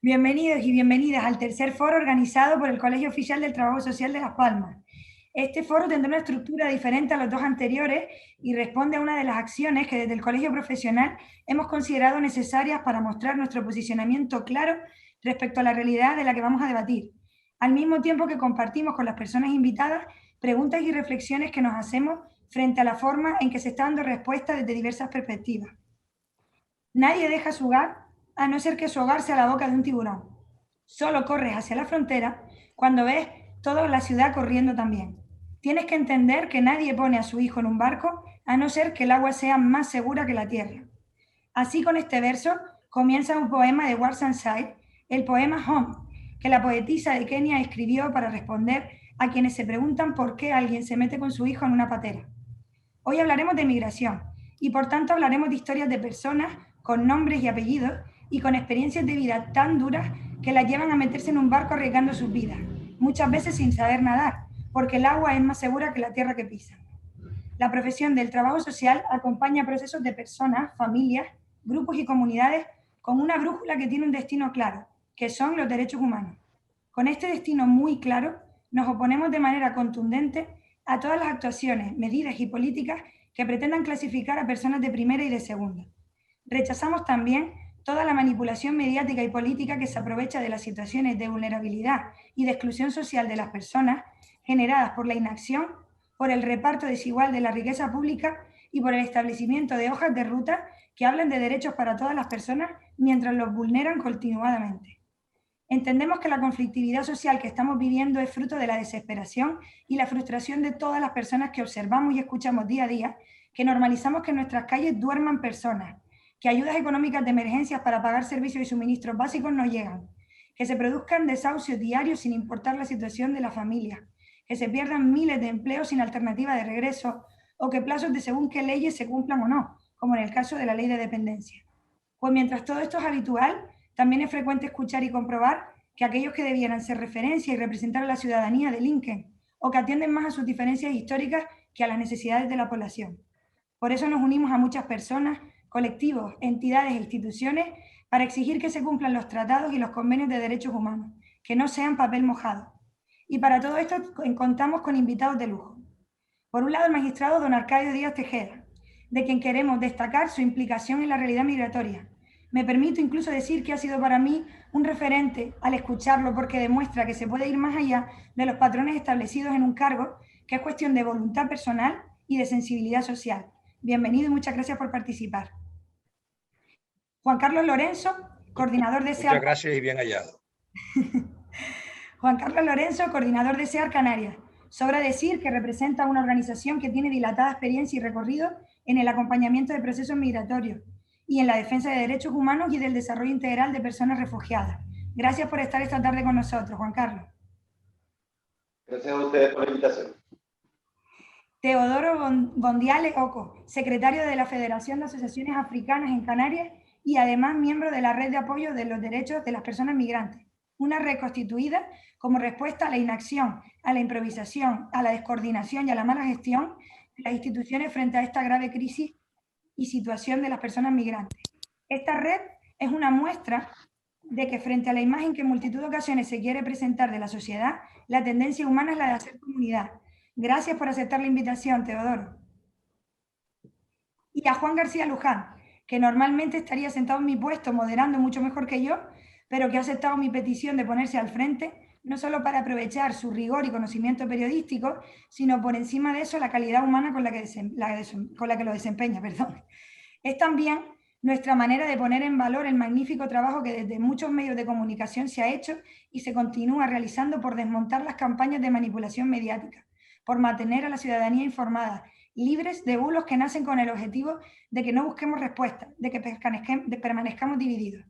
Bienvenidos y bienvenidas al tercer foro organizado por el Colegio Oficial del Trabajo Social de Las Palmas. Este foro tendrá una estructura diferente a los dos anteriores y responde a una de las acciones que desde el Colegio Profesional hemos considerado necesarias para mostrar nuestro posicionamiento claro respecto a la realidad de la que vamos a debatir, al mismo tiempo que compartimos con las personas invitadas preguntas y reflexiones que nos hacemos frente a la forma en que se está dando respuesta desde diversas perspectivas. Nadie deja su hogar a no ser que su hogar sea la boca de un tiburón. Solo corres hacia la frontera cuando ves toda la ciudad corriendo también. Tienes que entender que nadie pone a su hijo en un barco a no ser que el agua sea más segura que la tierra. Así, con este verso comienza un poema de Warsan Shire, el poema Home, que la poetisa de Kenia escribió para responder a quienes se preguntan por qué alguien se mete con su hijo en una patera. Hoy hablaremos de migración y por tanto hablaremos de historias de personas con nombres y apellidos y con experiencias de vida tan duras que las llevan a meterse en un barco arriesgando sus vidas, muchas veces sin saber nadar, porque el agua es más segura que la tierra que pisan. La profesión del trabajo social acompaña procesos de personas, familias, grupos y comunidades con una brújula que tiene un destino claro, que son los derechos humanos. Con este destino muy claro, nos oponemos de manera contundente a todas las actuaciones, medidas y políticas que pretendan clasificar a personas de primera y de segunda. Rechazamos también toda la manipulación mediática y política que se aprovecha de las situaciones de vulnerabilidad y de exclusión social de las personas generadas por la inacción, por el reparto desigual de la riqueza pública y por el establecimiento de hojas de ruta que hablan de derechos para todas las personas mientras los vulneran continuadamente. Entendemos que la conflictividad social que estamos viviendo es fruto de la desesperación y la frustración de todas las personas que observamos y escuchamos día a día, que normalizamos que en nuestras calles duerman personas, que ayudas económicas de emergencias para pagar servicios y suministros básicos no llegan, que se produzcan desahucios diarios sin importar la situación de la familia, que se pierdan miles de empleos sin alternativa de regreso o que plazos de según qué leyes se cumplan o no, como en el caso de la ley de dependencia. Pues mientras todo esto es habitual, también es frecuente escuchar y comprobar que aquellos que debieran ser referencia y representar a la ciudadanía delinquen o que atienden más a sus diferencias históricas que a las necesidades de la población. Por eso nos unimos a muchas personas, colectivos, entidades e instituciones para exigir que se cumplan los tratados y los convenios de derechos humanos, que no sean papel mojado. Y para todo esto contamos con invitados de lujo. Por un lado, el magistrado don Arcadio Díaz Tejeda, de quien queremos destacar su implicación en la realidad migratoria. Me permito incluso decir que ha sido para mí un referente al escucharlo porque demuestra que se puede ir más allá de los patrones establecidos en un cargo, que es cuestión de voluntad personal y de sensibilidad social. Bienvenido y muchas gracias por participar. Juan Carlos Lorenzo, coordinador de Muchas SEAR. gracias y bien hallado. Juan Carlos Lorenzo, coordinador de SEAR Canarias. Sobra decir que representa una organización que tiene dilatada experiencia y recorrido en el acompañamiento de procesos migratorios y en la defensa de derechos humanos y del desarrollo integral de personas refugiadas. Gracias por estar esta tarde con nosotros, Juan Carlos. Gracias a ustedes por la invitación. Teodoro Gondiale Oco, secretario de la Federación de Asociaciones Africanas en Canarias y además miembro de la Red de Apoyo de los Derechos de las Personas Migrantes, una red constituida como respuesta a la inacción, a la improvisación, a la descoordinación y a la mala gestión de las instituciones frente a esta grave crisis y situación de las personas migrantes. Esta red es una muestra de que frente a la imagen que en multitud de ocasiones se quiere presentar de la sociedad, la tendencia humana es la de hacer comunidad. Gracias por aceptar la invitación, Teodoro. Y a Juan García Luján, que normalmente estaría sentado en mi puesto moderando mucho mejor que yo, pero que ha aceptado mi petición de ponerse al frente, no solo para aprovechar su rigor y conocimiento periodístico, sino por encima de eso la calidad humana con la que lo desempeña. Perdón. Es también nuestra manera de poner en valor el magnífico trabajo que desde muchos medios de comunicación se ha hecho y se continúa realizando por desmontar las campañas de manipulación mediática, por mantener a la ciudadanía informada, libres de bulos que nacen con el objetivo de que no busquemos respuestas, de que permanezcamos divididos.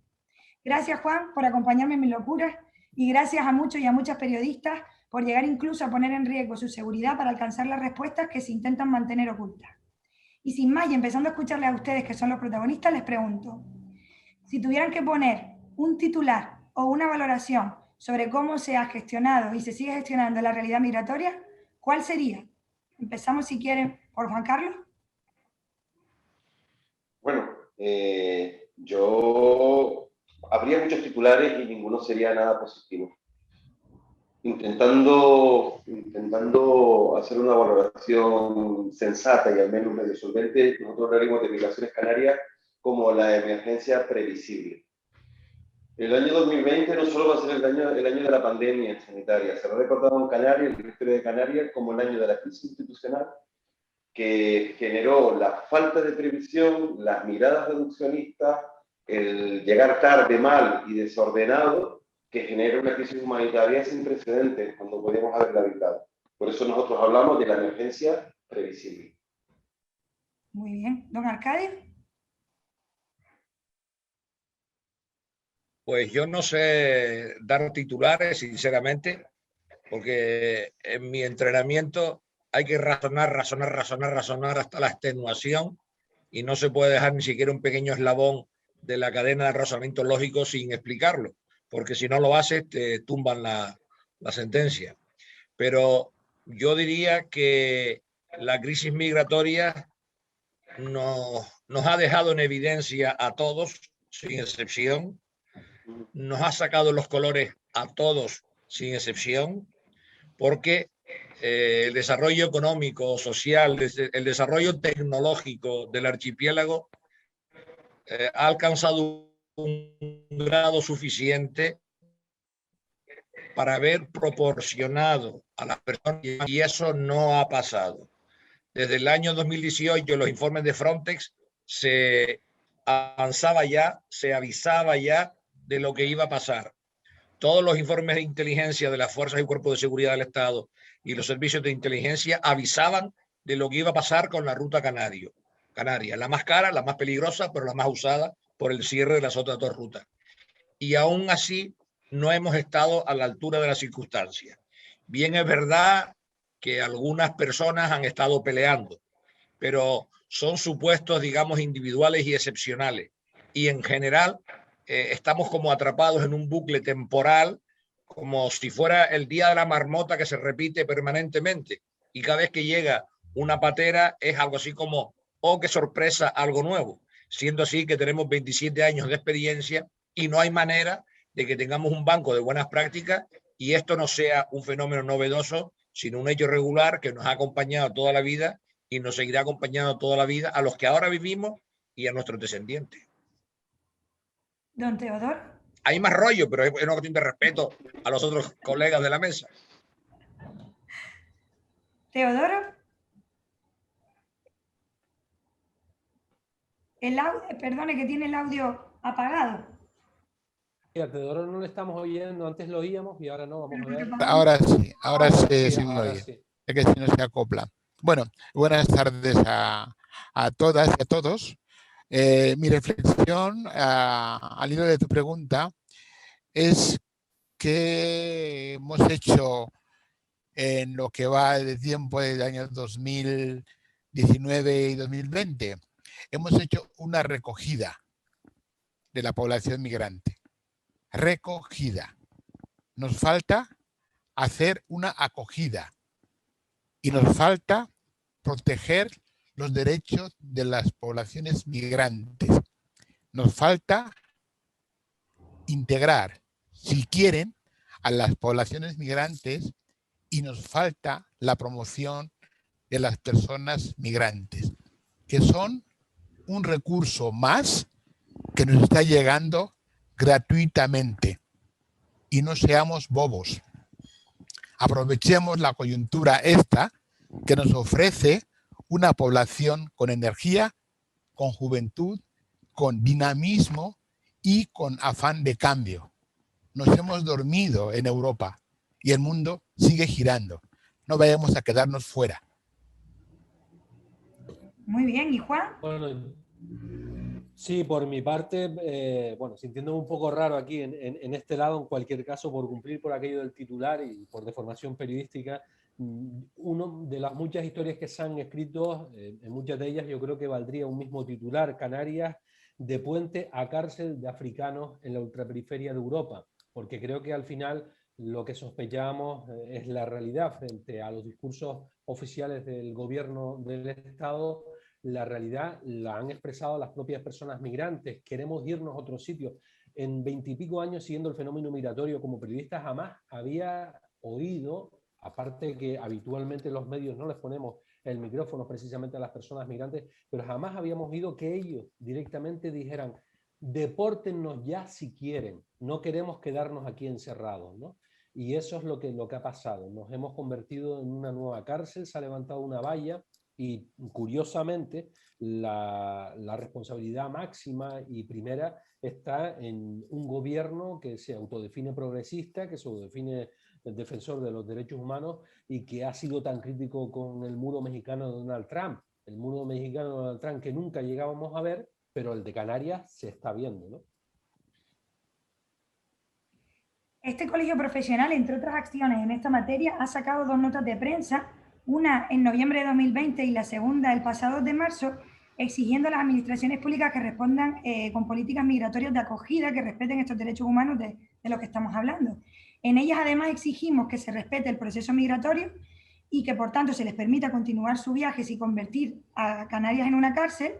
Gracias, Juan, por acompañarme en mis locuras y gracias a muchos y a muchas periodistas por llegar incluso a poner en riesgo su seguridad para alcanzar las respuestas que se intentan mantener ocultas. Y sin más, y empezando a escucharles a ustedes que son los protagonistas, les pregunto, si tuvieran que poner un titular o una valoración sobre cómo se ha gestionado y se sigue gestionando la realidad migratoria, ¿cuál sería? Empezamos, si quieren, por Juan Carlos. Bueno, yo habría muchos titulares y ninguno sería nada positivo. Intentando hacer una valoración sensata y al menos medio solvente, nosotros hablaremos de Migraciones Canarias como la emergencia previsible. El año 2020 no solo va a ser el año de la pandemia sanitaria, se lo ha recordado en Canarias, en la historia de Canarias, como el año de la crisis institucional, que generó la falta de previsión, las miradas reduccionistas, el llegar tarde, mal y desordenado, que genera una crisis humanitaria sin precedentes, cuando podíamos haberla evitado. Por eso nosotros hablamos de la emergencia previsible. Muy bien. Don Arcadio. Pues yo no sé dar titulares, sinceramente, porque en mi entrenamiento hay que razonar hasta la extenuación y no se puede dejar ni siquiera un pequeño eslabón de la cadena de razonamiento lógico sin explicarlo, porque si no lo haces te tumban la sentencia. Pero yo diría que la crisis migratoria nos ha dejado en evidencia a todos, sin excepción, nos ha sacado los colores a todos, sin excepción, porque el desarrollo económico, social, el desarrollo tecnológico del archipiélago ha alcanzado un grado suficiente para haber proporcionado a las personas, y eso no ha pasado. Desde el año 2018, los informes de Frontex se avanzaba ya, se avisaba ya de lo que iba a pasar. Todos los informes de inteligencia de las fuerzas y cuerpos de seguridad del Estado y los servicios de inteligencia avisaban de lo que iba a pasar con la ruta Canaria, la más cara, la más peligrosa, pero la más usada por el cierre de las otras dos rutas. Y aún así no hemos estado a la altura de las circunstancias. Bien es verdad que algunas personas han estado peleando, pero son supuestos, digamos, individuales y excepcionales. Y en general estamos como atrapados en un bucle temporal, como si fuera el día de la marmota que se repite permanentemente. Y cada vez que llega una patera es algo así como, oh, qué sorpresa, algo nuevo. Siendo así que tenemos 27 años de experiencia y no hay manera de que tengamos un banco de buenas prácticas y esto no sea un fenómeno novedoso, sino un hecho regular que nos ha acompañado toda la vida y nos seguirá acompañando toda la vida a los que ahora vivimos y a nuestros descendientes. Don Teodoro. Hay más rollo, pero es una cuestión de respeto a los otros colegas de la mesa. Teodoro. Perdone que tiene el audio apagado. Mira, Teodoro no lo estamos oyendo, antes lo oíamos y ahora no, vamos a ver. Ahora sí, ahora sí, sí me ahora oye. sí. Es que si no se acopla. Bueno, buenas tardes a todas y a todos. Mi reflexión al hilo de tu pregunta es que hemos hecho en lo que va de tiempo del año 2019 y 2020. Hemos hecho una recogida de la población migrante. Recogida. Nos falta hacer una acogida y nos falta proteger los derechos de las poblaciones migrantes. Nos falta integrar, si quieren, a las poblaciones migrantes y nos falta la promoción de las personas migrantes, que son un recurso más que nos está llegando gratuitamente. Y no seamos bobos. Aprovechemos la coyuntura esta que nos ofrece una población con energía, con juventud, con dinamismo y con afán de cambio. Nos hemos dormido en Europa y el mundo sigue girando. No vayamos a quedarnos fuera. Muy bien, ¿y Juan? Bueno, sí, por mi parte, bueno, sintiéndome un poco raro aquí en este lado, en cualquier caso, por cumplir por aquello del titular y por deformación periodística, una de las muchas historias que se han escrito, en muchas de ellas yo creo que valdría un mismo titular: Canarias de puente a cárcel de africanos en la ultraperiferia de Europa, porque creo que al final lo que sospechábamos es la realidad frente a los discursos oficiales del gobierno del Estado. La realidad la han expresado las propias personas migrantes. Queremos irnos a otro sitio. en 20 y pico años siguiendo el fenómeno migratorio como periodista, jamás había oído, aparte que habitualmente los medios no les ponemos el micrófono precisamente a las personas migrantes, pero jamás habíamos oído que ellos directamente dijeran: depórtennos ya si quieren, no queremos quedarnos aquí encerrados, ¿no? Y eso es lo que ha pasado. Nos hemos convertido en una nueva cárcel, se ha levantado una valla y, curiosamente, la responsabilidad máxima y primera está en un gobierno que se autodefine progresista, que se autodefine el defensor de los derechos humanos y que ha sido tan crítico con el muro mexicano de Donald Trump. El muro mexicano de Donald Trump que nunca llegábamos a ver, pero el de Canarias se está viendo, ¿no? Este colegio profesional, entre otras acciones en esta materia, ha sacado 2 notas de prensa, una en noviembre de 2020 y la segunda el pasado 2 de marzo, exigiendo a las administraciones públicas que respondan con políticas migratorias de acogida que respeten estos derechos humanos de los que estamos hablando. En ellas, además, exigimos que se respete el proceso migratorio y que, por tanto, se les permita continuar su viaje sin convertir a Canarias en una cárcel.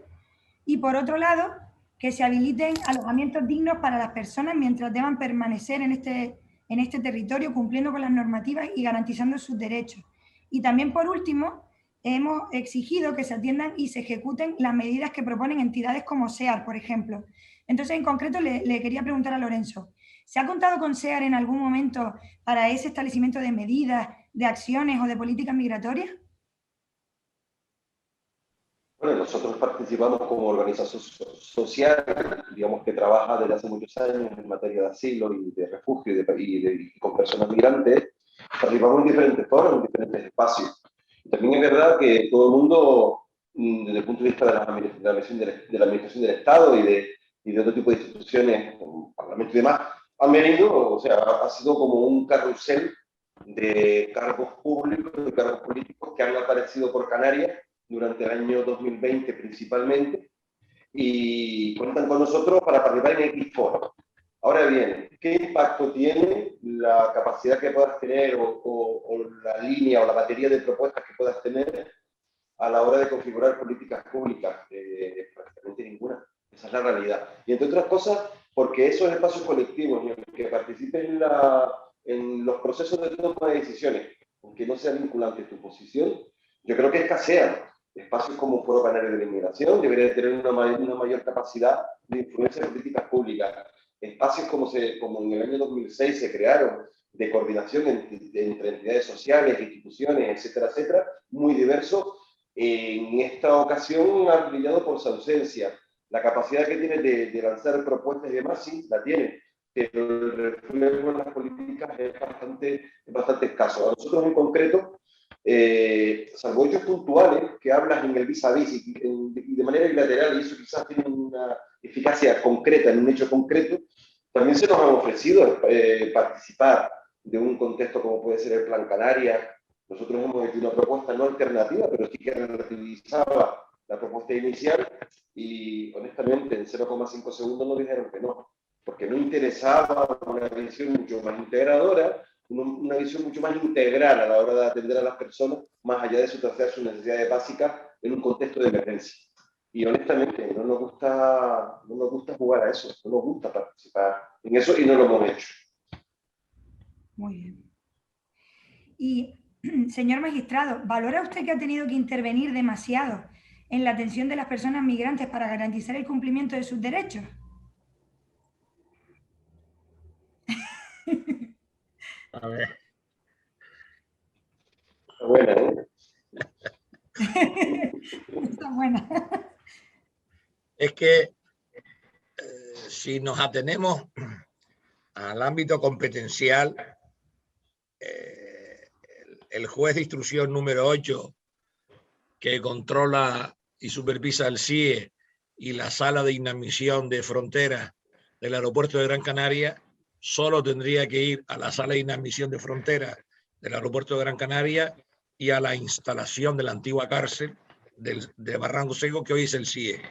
Y, por otro lado, que se habiliten alojamientos dignos para las personas mientras deban permanecer en este territorio cumpliendo con las normativas y garantizando sus derechos. Y también, por último, hemos exigido que se atiendan y se ejecuten las medidas que proponen entidades como SEAR, por ejemplo. Entonces, en concreto, le quería preguntar a Lorenzo, ¿se ha contado con SEAR en algún momento para ese establecimiento de medidas, de acciones o de políticas migratorias? Bueno, nosotros participamos como organización social, digamos que trabaja desde hace muchos años en materia de asilo y de refugio y con personas migrantes. Participamos en diferentes foros, en diferentes espacios. Y también es verdad que todo el mundo, desde el punto de vista de la administración del Estado y de otro tipo de instituciones, como Parlamento y demás, han venido, o sea, ha sido como un carrusel de cargos públicos, de cargos políticos que han aparecido por Canarias durante el año 2020 principalmente, y cuentan con nosotros para participar en X foros. Ahora bien, ¿qué impacto tiene la capacidad que puedas tener o la línea o la batería de propuestas que puedas tener a la hora de configurar políticas públicas? Prácticamente ninguna. Esa es la realidad. Y entre otras cosas, porque esos espacios colectivos en los que participes en los procesos de toma de decisiones, aunque no sea vinculante tu posición, yo creo que escasean. Espacios como Foro Canario de la Inmigración deberían tener una mayor capacidad de influencia en políticas públicas. Espacios como en el año 2006 se crearon, de coordinación entre entidades sociales, instituciones, etcétera, etcétera, muy diversos. En esta ocasión han brillado por su ausencia. La capacidad que tiene de lanzar propuestas y demás, sí, la tiene, pero el reflejo en las políticas es bastante escaso. A nosotros en concreto, salvo hechos puntuales que hablas en el vis a vis y de manera bilateral, y eso quizás tiene una eficacia concreta en un hecho concreto, también se nos han ofrecido participar de un contexto como puede ser el Plan Canarias. Nosotros hemos hecho una propuesta no alternativa, pero sí que relativizaba la propuesta inicial, y honestamente en 0,5 segundos nos dijeron que no, porque no interesaba una visión mucho más integradora, una visión mucho más integral a la hora de atender a las personas, más allá de satisfacer sus necesidades básicas en un contexto de emergencia. Y honestamente no nos gusta jugar a eso, no nos gusta participar en eso y no lo hemos hecho. Muy bien. Y, señor magistrado, ¿valora usted que ha tenido que intervenir demasiado en la atención de las personas migrantes para garantizar el cumplimiento de sus derechos? A ver. Está buena, ¿eh? Está buena. Es que si nos atenemos al ámbito competencial, el juez de instrucción número 8, que controla y supervisa el CIE y la sala de inadmisión de frontera del aeropuerto de Gran Canaria, solo tendría que ir a la sala de inadmisión de frontera del aeropuerto de Gran Canaria y a la instalación de la antigua cárcel de Barranco Seco, que hoy es el CIE,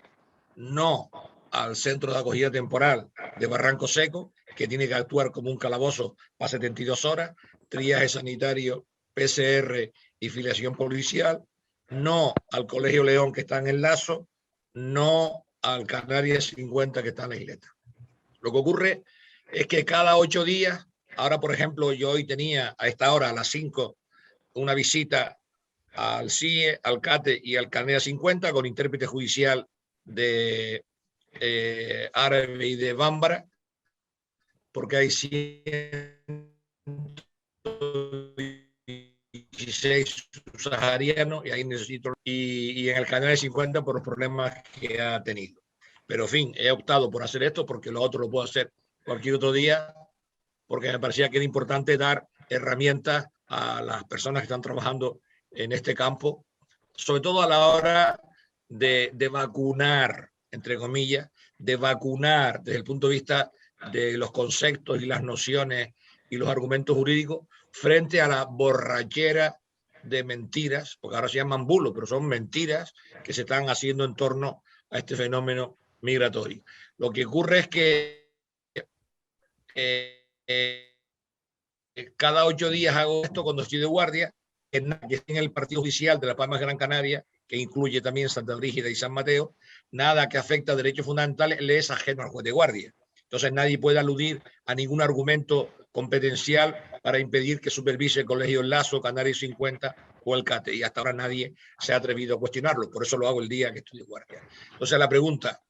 no al centro de acogida temporal de Barranco Seco, que tiene que actuar como un calabozo para 72 horas, triaje sanitario, PCR y filiación policial, no al Colegio León, que está en el Lazo, no al Canarias 50, que está en la isleta. Lo que ocurre es que cada 8 días, ahora por ejemplo, yo hoy tenía a esta hora, a las 5, una visita al CIE, al CATE y al Canea 50 con intérprete judicial de árabe y de bámbara, porque hay 116 saharianos y ahí necesito, y en el Canal 50 por los problemas que ha tenido. Pero en fin, he optado por hacer esto porque lo otro lo puedo hacer cualquier otro día, porque me parecía que era importante dar herramientas a las personas que están trabajando en este campo, sobre todo a la hora de vacunar, entre comillas, de vacunar desde el punto de vista de los conceptos y las nociones y los argumentos jurídicos frente a la borrachera de mentiras, porque ahora se llaman bulos, pero son mentiras que se están haciendo en torno a este fenómeno migratorio. Lo que ocurre es que cada 8 días hago esto cuando estoy de guardia, en el partido judicial de Las Palmas de Gran Canaria, que incluye también Santa Brígida y San Mateo. Nada que afecta a derechos fundamentales le es ajeno al juez de guardia. Entonces nadie puede aludir a ningún argumento competencial para impedir que supervise el Colegio Lazo, Canarias 50 o el CATE. Y hasta ahora nadie se ha atrevido a cuestionarlo. Por eso lo hago el día que estoy de guardia. Entonces la pregunta,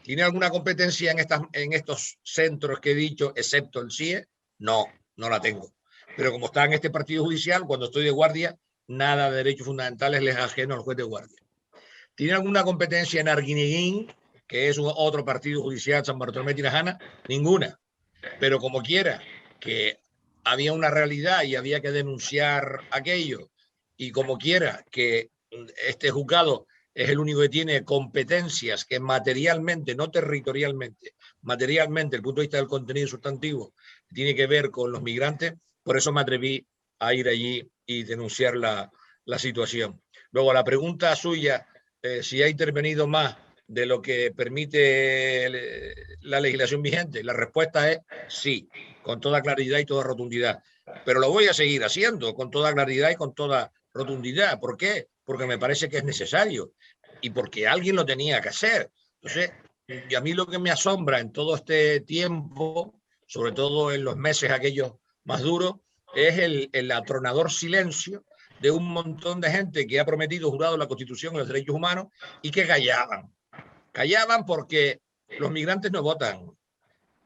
¿tiene alguna competencia en estos centros que he dicho, excepto el CIE? No, no la tengo. Pero como está en este partido judicial, cuando estoy de guardia, nada de derechos fundamentales les es ajeno al juez de guardia. ¿Tiene alguna competencia en Arguineguín, que es otro partido judicial, San Bartolomé Tirajana? Ninguna. Pero como quiera, que había una realidad y había que denunciar aquello, y como quiera, que este juzgado es el único que tiene competencias que materialmente, no territorialmente, materialmente, desde el punto de vista del contenido sustantivo, tiene que ver con los migrantes, por eso me atreví a ir allí y denunciar la situación. Luego, la pregunta suya, si ha intervenido más de lo que permite la legislación vigente, la respuesta es sí, con toda claridad y toda rotundidad. Pero lo voy a seguir haciendo con toda claridad y con toda rotundidad. ¿Por qué? Porque me parece que es necesario y porque alguien lo tenía que hacer. Entonces, y a mí lo que me asombra en todo este tiempo, sobre todo en los meses aquellos más duros, es el atronador silencio de un montón de gente que ha prometido, jurado la Constitución y los derechos humanos y que callaban. Callaban porque los migrantes no votan.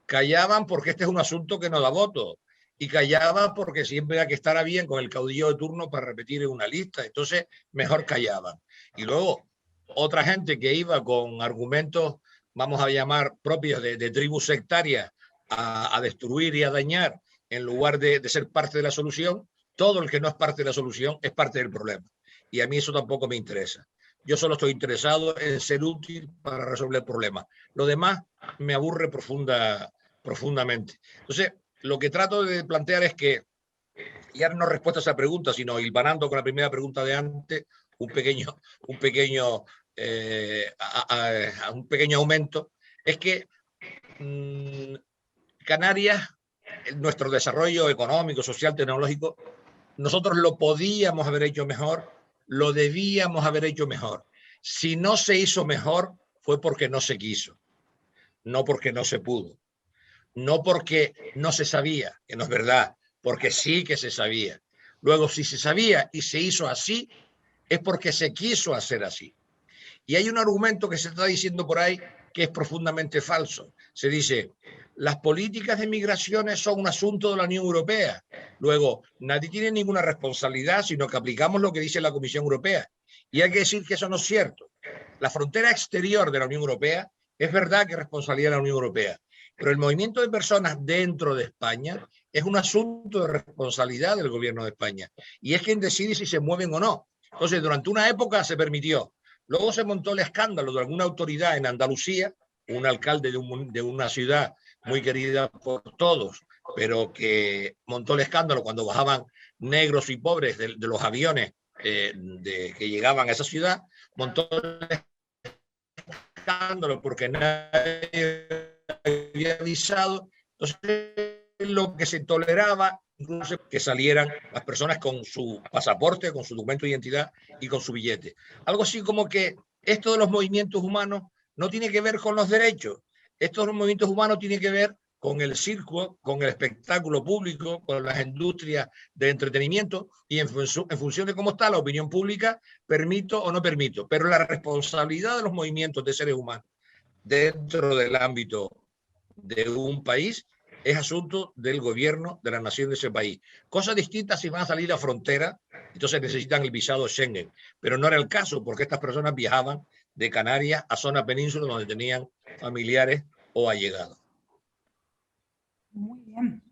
Callaban porque este es un asunto que no da voto. Y callaban porque siempre hay que estar bien con el caudillo de turno para repetir en una lista. Entonces, mejor callaban. Y luego, otra gente que iba con argumentos, vamos a llamar, propios de tribus sectarias a destruir y a dañar, en lugar de ser parte de la solución. Todo el que no es parte de la solución es parte del problema. Y a mí eso tampoco me interesa. Yo solo estoy interesado en ser útil para resolver problemas. Lo demás me aburre profundamente. Entonces, lo que trato de plantear es que, ya no respuesta a esa pregunta, sino hilvanando con la primera pregunta de antes, un pequeño aumento, es que Canarias, nuestro desarrollo económico, social, tecnológico, nosotros lo podíamos haber hecho mejor, lo debíamos haber hecho mejor. Si no se hizo mejor, fue porque no se quiso, no porque no se pudo, no porque no se sabía, que no es verdad, porque sí que se sabía. Luego, si se sabía y se hizo así, es porque se quiso hacer así. Y hay un argumento que se está diciendo por ahí que es profundamente falso. Se dice, las políticas de migraciones son un asunto de la Unión Europea. Luego, nadie tiene ninguna responsabilidad, sino que aplicamos lo que dice la Comisión Europea. Y hay que decir que eso no es cierto. La frontera exterior de la Unión Europea es verdad que es responsabilidad de la Unión Europea, pero el movimiento de personas dentro de España es un asunto de responsabilidad del gobierno de España. Y es quien decide si se mueven o no. Entonces, durante una época se permitió. Luego se montó el escándalo de alguna autoridad en Andalucía, un alcalde de una ciudad muy querida por todos, pero que montó el escándalo cuando bajaban negros y pobres de los aviones que llegaban a esa ciudad, montó el escándalo porque nadie había avisado. Entonces, lo que se toleraba, incluso que salieran las personas con su pasaporte, con su documento de identidad y con su billete. Algo así como que esto de los movimientos humanos no tiene que ver con los derechos, Estos movimientos humanos tienen que ver con el circo, con el espectáculo público, con las industrias de entretenimiento y en función de cómo está la opinión pública, permito o no permito. Pero la responsabilidad de los movimientos de seres humanos dentro del ámbito de un país es asunto del gobierno de la nación de ese país. Cosas distintas si van a salir a frontera, entonces necesitan el visado Schengen. Pero no era el caso, porque estas personas viajaban de Canarias a zona península donde tenían familiares o allegados. Muy bien.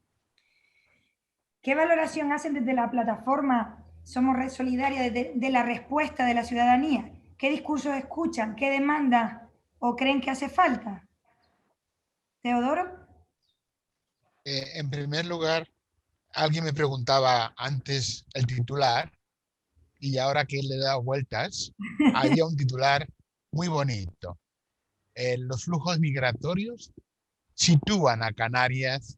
¿Qué valoración hacen desde la plataforma Somos Red Solidaria de la respuesta de la ciudadanía? ¿Qué discursos escuchan? ¿Qué demandas o creen que hace falta? Teodoro. En primer lugar, alguien me preguntaba antes el titular y ahora que le he dado vueltas, había un titular muy bonito. Los flujos migratorios sitúan a Canarias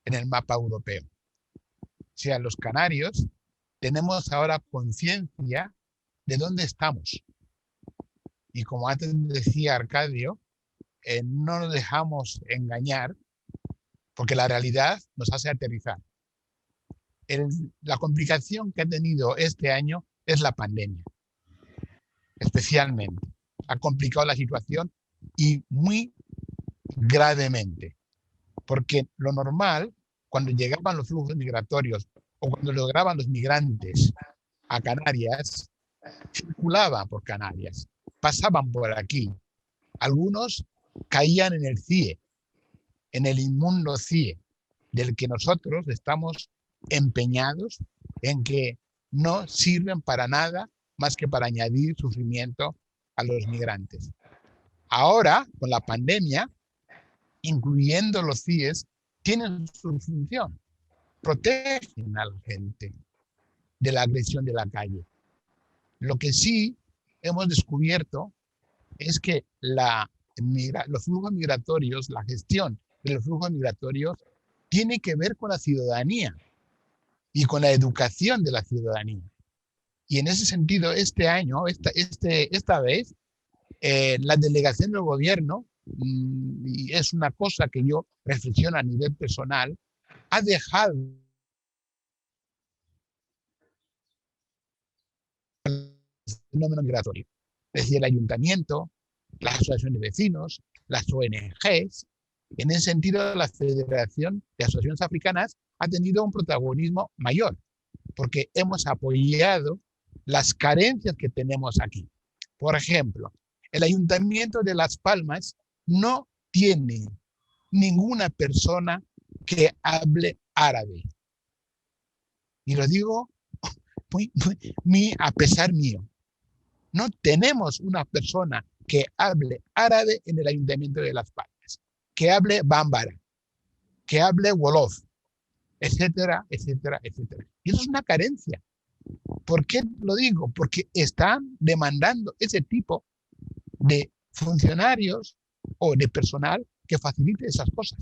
en el mapa europeo. O sea, los canarios tenemos ahora conciencia de dónde estamos. Y como antes decía Arcadio, no nos dejamos engañar porque la realidad nos hace aterrizar. La complicación que ha tenido este año es la pandemia, especialmente. Ha complicado la situación y muy gravemente, porque lo normal, cuando llegaban los flujos migratorios o cuando lograban los migrantes a Canarias, circulaban por Canarias, pasaban por aquí. Algunos caían en el CIE, en el inmundo CIE, del que nosotros estamos empeñados en que no sirven para nada más que para añadir sufrimiento a los migrantes. Ahora, con la pandemia, incluyendo los CIEs, tienen su función. Protegen a la gente de la agresión de la calle. Lo que sí hemos descubierto es que los flujos migratorios, la gestión de los flujos migratorios, tiene que ver con la ciudadanía y con la educación de la ciudadanía. Y en ese sentido, este año, esta vez, la delegación del gobierno, y es una cosa que yo reflexiono a nivel personal, ha dejado el fenómeno migratorio. Es decir, el ayuntamiento, las asociaciones de vecinos, las ONGs. En ese sentido, la Federación de Asociaciones Africanas ha tenido un protagonismo mayor, porque hemos apoyado las carencias que tenemos aquí. Por ejemplo, el Ayuntamiento de Las Palmas no tiene ninguna persona que hable árabe. Y lo digo a pesar mío. No tenemos una persona que hable árabe en el Ayuntamiento de Las Palmas, que hable bámbara, que hable wolof, etcétera, etcétera, etcétera. Y eso es una carencia. ¿Por qué lo digo? Porque están demandando ese tipo de funcionarios o de personal que facilite esas cosas.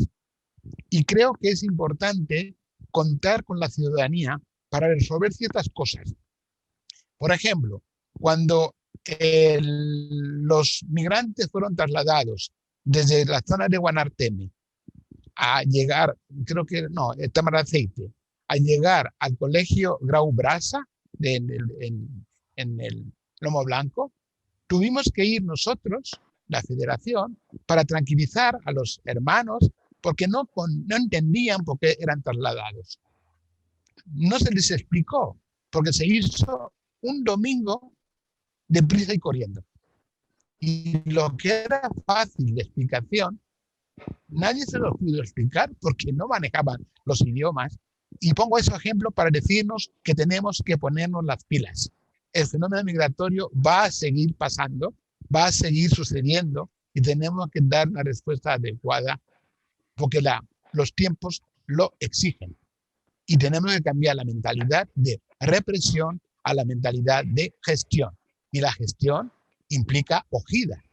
Y creo que es importante contar con la ciudadanía para resolver ciertas cosas. Por ejemplo, cuando los migrantes fueron trasladados desde la zona de Guanarteme a llegar, creo que no, Tamaracete, a llegar al colegio Grau Brasa en el Lomo Blanco, tuvimos que ir nosotros, la federación, para tranquilizar a los hermanos porque no entendían por qué eran trasladados. No se les explicó, porque se hizo un domingo deprisa y corriendo. Y lo que era fácil de explicación, nadie se lo pudo explicar porque no manejaban los idiomas. Y pongo ese ejemplo para decirnos que tenemos que ponernos las pilas. El fenómeno migratorio va a seguir pasando, va a seguir sucediendo y tenemos que dar una respuesta adecuada porque los tiempos lo exigen. Y tenemos que cambiar la mentalidad de represión a la mentalidad de gestión. Y la gestión implica acogida.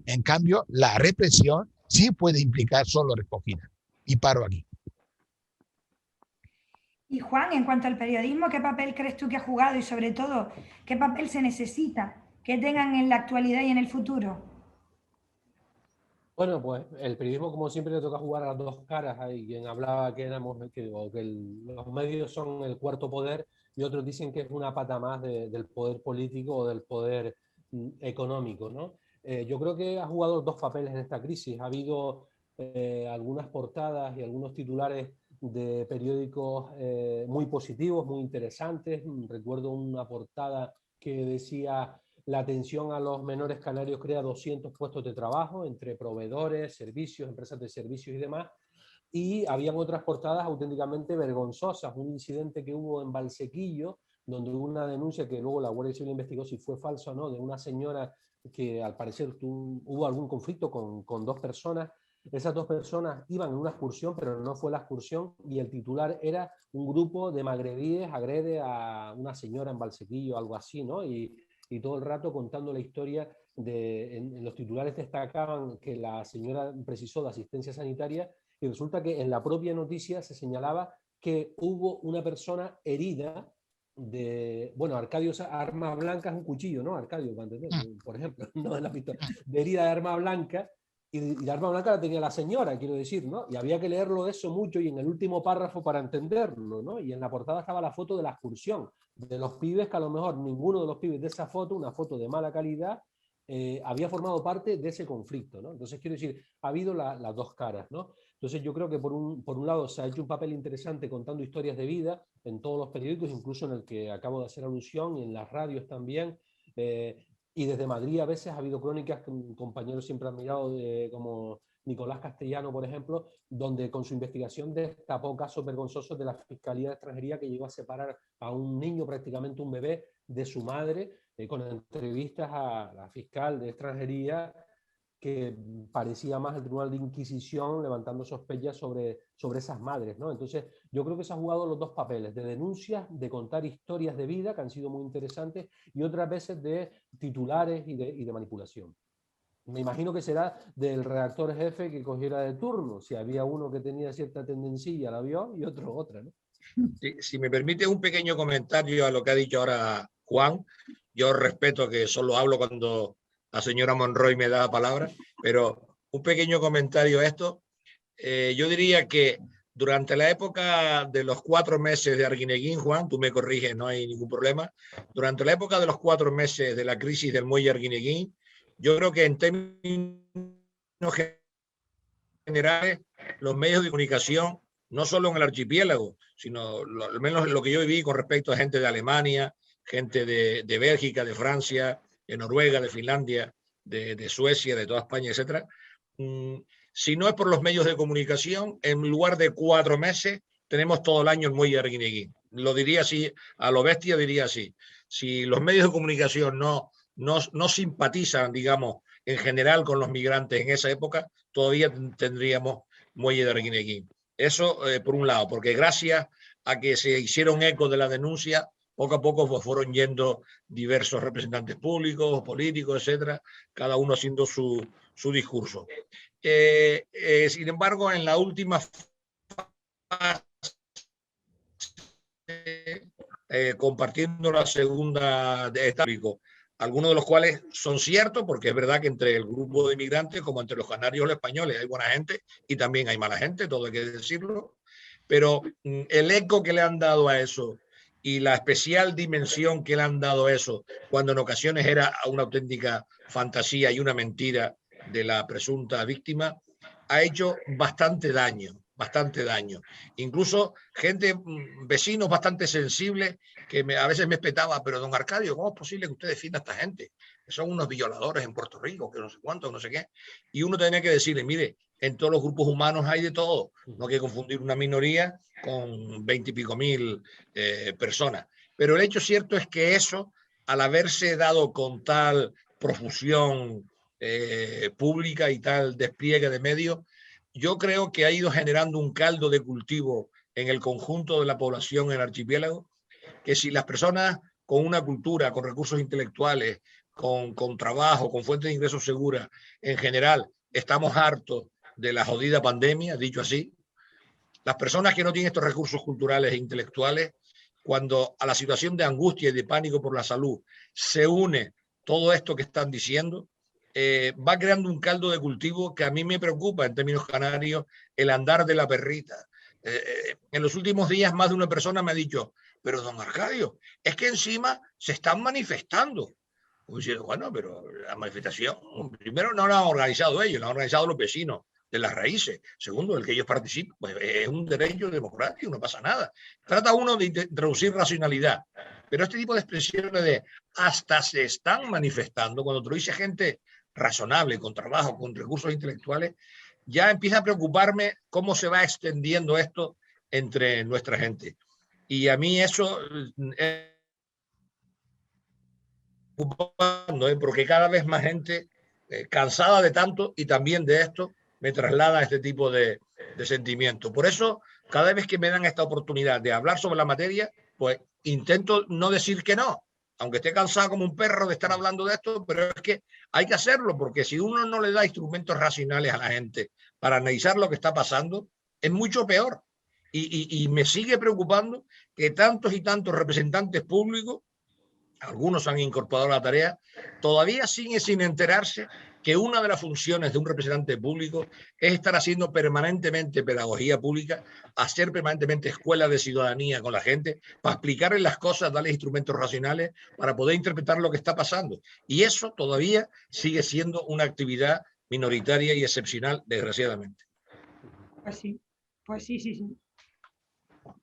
En cambio, la represión sí puede implicar solo recogida. Y paro aquí. Y Juan, en cuanto al periodismo, ¿qué papel crees tú que ha jugado y sobre todo, qué papel se necesita que tengan en la actualidad y en el futuro? Bueno, pues el periodismo, como siempre, le toca jugar a las dos caras. Hay quien hablaba que los medios son el cuarto poder, y otros dicen que es una pata más del poder político o del poder económico, ¿no? Yo creo que ha jugado dos papeles en esta crisis. Ha habido algunas portadas y algunos titulares de periódicos muy positivos, muy interesantes. Recuerdo una portada que decía: la atención a los menores canarios crea 200 puestos de trabajo entre proveedores, servicios, empresas de servicios y demás. Y habían otras portadas auténticamente vergonzosas. Un incidente que hubo en Valsequillo, donde hubo una denuncia que luego la Guardia Civil investigó si fue falsa o no, de una señora que al parecer hubo algún conflicto con dos personas. Esas dos personas iban en una excursión, pero no fue la excursión, y el titular era: un grupo de magrebíes agrede a una señora en Valsequillo, algo así, ¿no? Y todo el rato contando la historia en los titulares destacaban que la señora precisó de asistencia sanitaria, y resulta que en la propia noticia se señalaba que hubo una persona herida de, bueno, Arcadio, arma blanca es un cuchillo, ¿no? Arcadio, por ejemplo, no es la pistola, de herida de arma blanca, y la arma blanca la tenía la señora, quiero decir, ¿no? Y había que leerlo de eso mucho, y en el último párrafo para entenderlo, ¿no? Y en la portada estaba la foto de la excursión, de los pibes, que a lo mejor ninguno de los pibes de esa foto, una foto de mala calidad, había formado parte de ese conflicto, ¿no? Entonces, quiero decir, ha habido las dos caras, ¿no? Entonces, yo creo que por un lado se ha hecho un papel interesante contando historias de vida en todos los periódicos, incluso en el que acabo de hacer alusión, y en las radios también. Y desde Madrid a veces ha habido crónicas que compañeros siempre han mirado, como Nicolás Castellano, por ejemplo, donde con su investigación destapó casos vergonzosos de la Fiscalía de Extranjería, que llegó a separar a un niño, prácticamente un bebé, de su madre, con entrevistas a la fiscal de Extranjería, que parecía más el Tribunal de Inquisición, levantando sospechas sobre esas madres, ¿no? Entonces, yo creo que se han jugado los dos papeles: de denuncias, de contar historias de vida, que han sido muy interesantes, y otras veces de titulares y de manipulación. Me imagino que será del redactor jefe que cogiera de turno. Si había uno que tenía cierta tendencia, la vio, y otro otra, ¿no? Si me permite un pequeño comentario a lo que ha dicho ahora Juan, yo respeto que solo hablo cuando la señora Monroy me da la palabra, pero un pequeño comentario a esto. Yo diría que durante la época de los 4 meses de Arguineguín, Juan, tú me corriges, no hay ningún problema, durante la época de los 4 meses de la crisis del muelle Arguineguín, yo creo que en términos generales los medios de comunicación, no solo en el archipiélago, sino al menos lo que yo viví con respecto a gente de Alemania, gente de Bélgica, de Francia, de Noruega, de Finlandia, de Suecia, de toda España, etcétera. Si no es por los medios de comunicación, en lugar de 4 meses, tenemos todo el año el muelle de Arguineguín. Lo diría así, a lo bestia diría así. Si los medios de comunicación no simpatizan, digamos, en general con los migrantes en esa época, todavía tendríamos muelle de Arguineguín. Eso por un lado, porque gracias a que se hicieron eco de la denuncia, poco a poco pues, fueron yendo diversos representantes públicos, políticos, etcétera, cada uno haciendo su discurso. Sin embargo, en la última fase, compartiendo la segunda de público, algunos de los cuales son ciertos, porque es verdad que entre el grupo de inmigrantes, como entre los canarios y los españoles, hay buena gente y también hay mala gente, todo hay que decirlo, pero el eco que le han dado a eso y la especial dimensión que le han dado a eso, cuando en ocasiones era una auténtica fantasía y una mentira de la presunta víctima, ha hecho bastante daño. Incluso gente, vecinos bastante sensibles, que a veces me espetaba: pero don Arcadio, ¿cómo es posible que usted defienda a esta gente? Que son unos violadores en Puerto Rico, que no sé cuánto, no sé qué. Y uno tenía que decirle: mire, en todos los grupos humanos hay de todo. No hay que confundir una minoría con 20 y pico mil personas. Pero el hecho cierto es que eso, al haberse dado con tal profusión pública y tal despliegue de medios, yo creo que ha ido generando un caldo de cultivo en el conjunto de la población en el archipiélago, que si las personas con una cultura, con recursos intelectuales, con trabajo, con fuentes de ingresos seguras, en general, estamos hartos de la jodida pandemia, dicho así, las personas que no tienen estos recursos culturales e intelectuales, cuando a la situación de angustia y de pánico por la salud se une todo esto que están diciendo, va creando un caldo de cultivo que a mí me preocupa en términos canarios, el andar de la perrita. En los últimos días más de una persona me ha dicho, pero don Arcadio, es que encima se están manifestando. Pues, bueno, pero la manifestación, primero no la han organizado ellos, la han organizado los vecinos de las raíces. Segundo, el que ellos participen, pues es un derecho democrático, no pasa nada. Trata uno de introducir racionalidad. Pero este tipo de expresiones de hasta se están manifestando, cuando tú dices gente razonable, con trabajo, con recursos intelectuales, ya empieza a preocuparme cómo se va extendiendo esto entre nuestra gente. Y a mí eso es preocupante, porque cada vez más gente cansada de tanto y también de esto me traslada a este tipo de sentimiento. Por eso, cada vez que me dan esta oportunidad de hablar sobre la materia, pues intento no decir que no, aunque esté cansado como un perro de estar hablando de esto, pero es que hay que hacerlo, porque si uno no le da instrumentos racionales a la gente para analizar lo que está pasando, es mucho peor. Y me sigue preocupando que tantos y tantos representantes públicos, algunos han incorporado la tarea, todavía siguen sin enterarse que una de las funciones de un representante público es estar haciendo permanentemente pedagogía pública, hacer permanentemente escuela de ciudadanía con la gente, para explicarles las cosas, darles instrumentos racionales para poder interpretar lo que está pasando. Y eso todavía sigue siendo una actividad minoritaria y excepcional, desgraciadamente. Pues sí.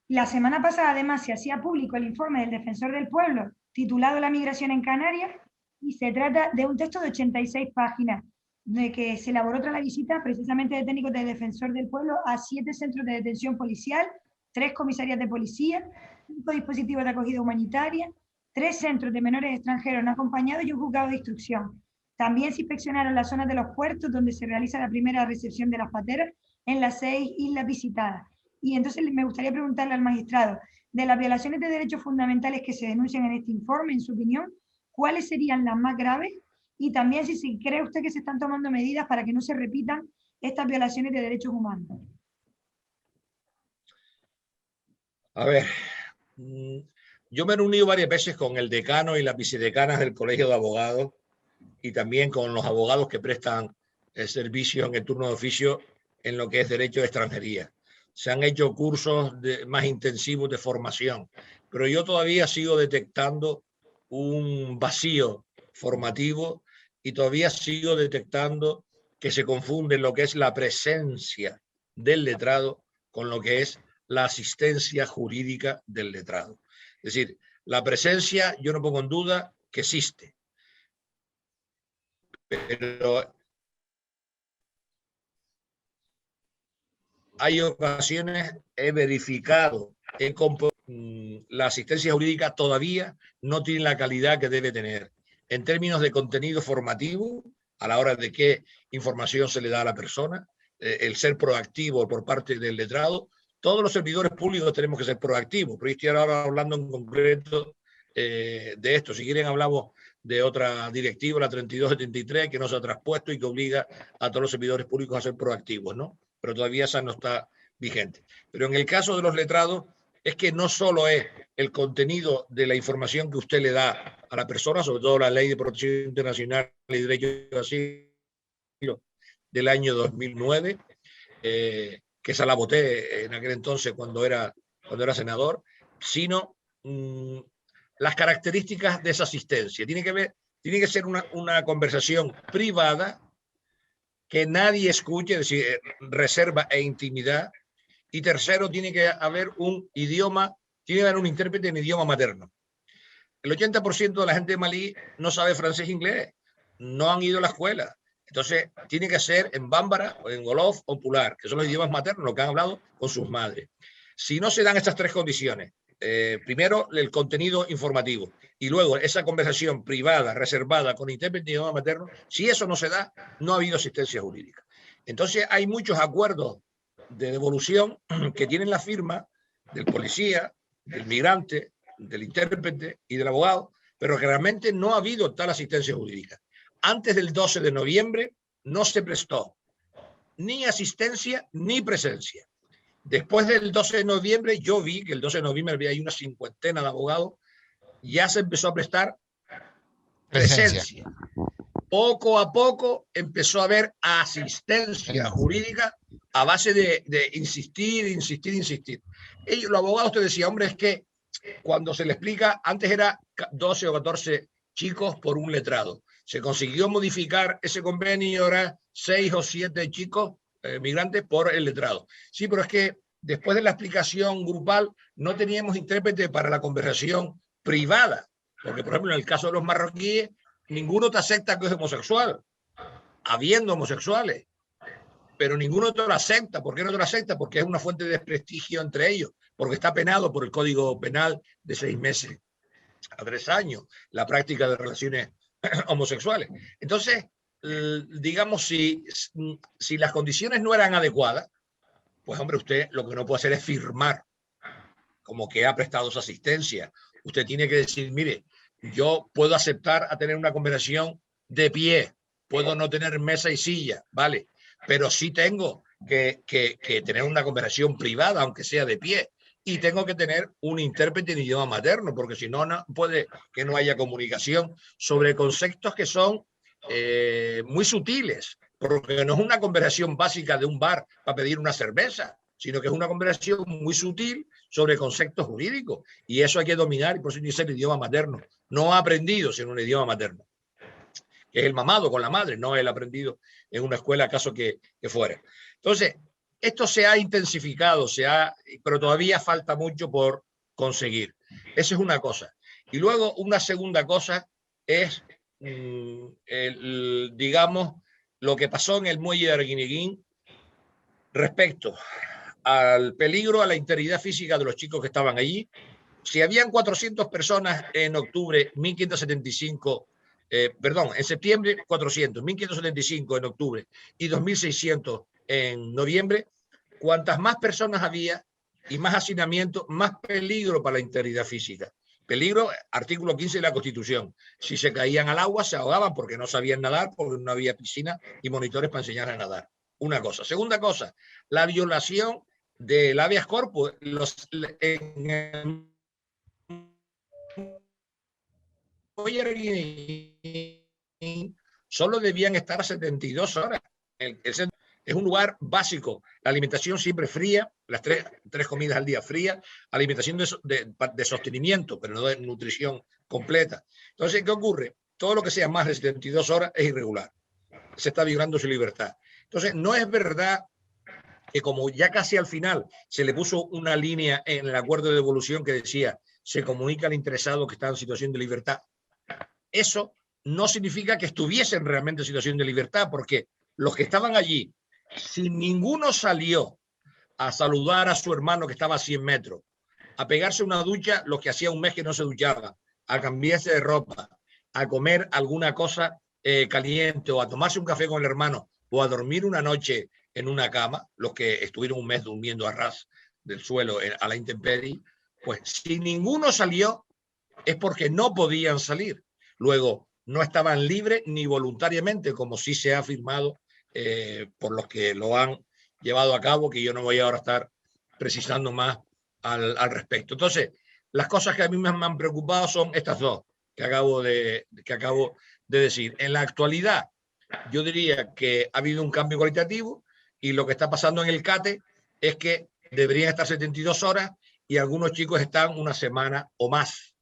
La semana pasada, además, se hacía público el informe del Defensor del Pueblo, titulado La migración en Canarias, y se trata de un texto de 86 páginas, de que se elaboró tras la visita precisamente de técnicos del Defensor del Pueblo a 7 centros de detención policial, 3 comisarías de policía, 5 dispositivos de acogida humanitaria, 3 centros de menores extranjeros no acompañados y un juzgado de instrucción. También se inspeccionaron las zonas de los puertos donde se realiza la primera recepción de las pateras en las 6 islas visitadas. Y entonces me gustaría preguntarle al magistrado, de las violaciones de derechos fundamentales que se denuncian en este informe, en su opinión, ¿cuáles serían las más graves? Y también si cree usted que se están tomando medidas para que no se repitan estas violaciones de derechos humanos. A ver, yo me he reunido varias veces con el decano y las vicedecanas del Colegio de Abogados y también con los abogados que prestan el servicio en el turno de oficio en lo que es derecho de extranjería. Se han hecho cursos más intensivos de formación, pero yo todavía sigo detectando un vacío formativo y todavía sigo detectando que se confunde lo que es la presencia del letrado con lo que es la asistencia jurídica del letrado. Es decir, la presencia yo no pongo en duda que existe, pero hay ocasiones, he verificado, la asistencia jurídica todavía no tiene la calidad que debe tener en términos de contenido formativo, a la hora de qué información se le da a la persona, el ser proactivo por parte del letrado. Todos los servidores públicos tenemos que ser proactivos, pero yo estoy ahora hablando en concreto de esto. Si quieren hablamos de otra directiva, la 3273, que no se ha traspuesto y que obliga a todos los servidores públicos a ser proactivos, ¿no? Pero todavía esa no está vigente. Pero en el caso de los letrados, es que no solo es el contenido de la información que usted le da a la persona, sobre todo la Ley de Protección Internacional y Derecho de Asilo del año 2009, que esa la voté en aquel entonces cuando era senador, sino las características de esa asistencia. Tiene que ser una conversación privada que nadie escuche, es decir, reserva e intimidad. Y tercero, tiene que haber un idioma, tiene que haber un intérprete en idioma materno. El 80% de la gente de Malí no sabe francés e inglés, no han ido a la escuela. Entonces, tiene que ser en bámbara, o en wolof o pular, que son los idiomas maternos, los que han hablado con sus madres. Si no se dan estas 3 condiciones, primero el contenido informativo y luego esa conversación privada, reservada con intérprete en idioma materno, si eso no se da, no ha habido asistencia jurídica. Entonces, hay muchos acuerdos de devolución que tienen la firma del policía, del migrante, del intérprete y del abogado, pero que realmente no ha habido tal asistencia jurídica. Antes del 12 de noviembre no se prestó ni asistencia ni presencia. Después del 12 de noviembre, yo vi que el 12 de noviembre había una 50 de abogados, ya se empezó a prestar presencia. poco a poco empezó a haber asistencia jurídica a base de insistir. Ellos, los abogados, te decían, hombre, es que cuando se le explica, antes era 12 o 14 chicos por un letrado. Se consiguió modificar ese convenio y ahora 6 o 7 chicos migrantes por el letrado. Sí, pero es que después de la explicación grupal no teníamos intérprete para la conversación privada. Porque, por ejemplo, en el caso de los marroquíes, ninguno te acepta que es homosexual, habiendo homosexuales. Pero ninguno te lo acepta. ¿Por qué no te lo acepta? Porque es una fuente de desprestigio entre ellos, porque está penado por el Código Penal de 6 meses a 3 años la práctica de relaciones homosexuales. Entonces, digamos, si las condiciones no eran adecuadas, pues hombre, usted lo que no puede hacer es firmar como que ha prestado su asistencia. Usted tiene que decir, mire, yo puedo aceptar a tener una conversación de pie, puedo no tener mesa y silla, ¿vale? Pero sí tengo que tener una conversación privada, aunque sea de pie, y tengo que tener un intérprete en idioma materno, porque si no, no puede que no haya comunicación sobre conceptos que son muy sutiles, porque no es una conversación básica de un bar para pedir una cerveza, sino que es una conversación muy sutil sobre conceptos jurídicos, y eso hay que dominar, y por eso tiene que ser el idioma materno, no aprendido sino un idioma materno, que es el mamado con la madre, no el aprendido en una escuela, acaso que fuera. Entonces, esto se ha intensificado, pero todavía falta mucho por conseguir. Esa es una cosa. Y luego una segunda cosa es, digamos, lo que pasó en el muelle de Arguineguín respecto al peligro a la integridad física de los chicos que estaban allí. Si habían 400 personas en octubre, 1.575, en septiembre 400, 1.575 en octubre y 2.600 en noviembre, cuantas más personas había y más hacinamiento, más peligro para la integridad física. Peligro, artículo 15 de la Constitución. Si se caían al agua, se ahogaban porque no sabían nadar, porque no había piscina y monitores para enseñar a nadar. Una cosa. Segunda cosa, la violación del habeas corpus. Solo debían estar 72 horas. Es un lugar básico. La alimentación siempre fría, las tres comidas al día frías, alimentación de sostenimiento, pero no de nutrición completa. Entonces, ¿qué ocurre? Todo lo que sea más de 72 horas es irregular. Se está violando su libertad. Entonces, no es verdad que como ya casi al final se le puso una línea en el acuerdo de devolución que decía se comunica al interesado que está en situación de libertad. Eso no significa que estuviesen realmente en situación de libertad, porque los que estaban allí, si ninguno salió a saludar a su hermano que estaba a 100 metros, a pegarse una ducha, los que hacía un mes que no se duchaban, a cambiarse de ropa, a comer alguna cosa caliente o a tomarse un café con el hermano o a dormir una noche en una cama, los que estuvieron un mes durmiendo a ras del suelo a la intemperie, pues si ninguno salió es porque no podían salir. Luego, no estaban libres ni voluntariamente, como sí se ha afirmado por los que lo han llevado a cabo, que yo no voy ahora a estar precisando más al respecto. Entonces, las cosas que a mí me han preocupado son estas dos que acabo de decir. En la actualidad, yo diría que ha habido un cambio cualitativo y lo que está pasando en el CATE es que deberían estar 72 horas y algunos chicos están una semana o más.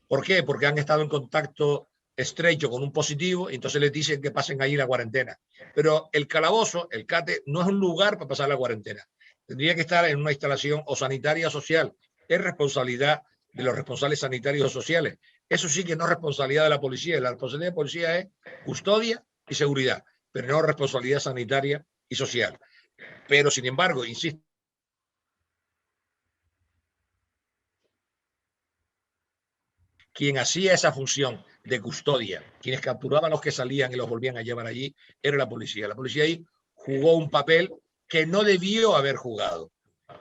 ¿Por qué? Porque han estado en contacto estrecho con un positivo y entonces les dicen que pasen ahí la cuarentena. Pero el calabozo, el CATE, no es un lugar para pasar la cuarentena. Tendría que estar en una instalación o sanitaria o social. Es responsabilidad de los responsables sanitarios o sociales. Eso sí que no es responsabilidad de la policía. La responsabilidad de la policía es custodia y seguridad, pero no responsabilidad sanitaria y social. Pero, sin embargo, insisto, quien hacía esa función de custodia, quienes capturaban a los que salían y los volvían a llevar allí, era la policía. La policía ahí jugó un papel que no debió haber jugado,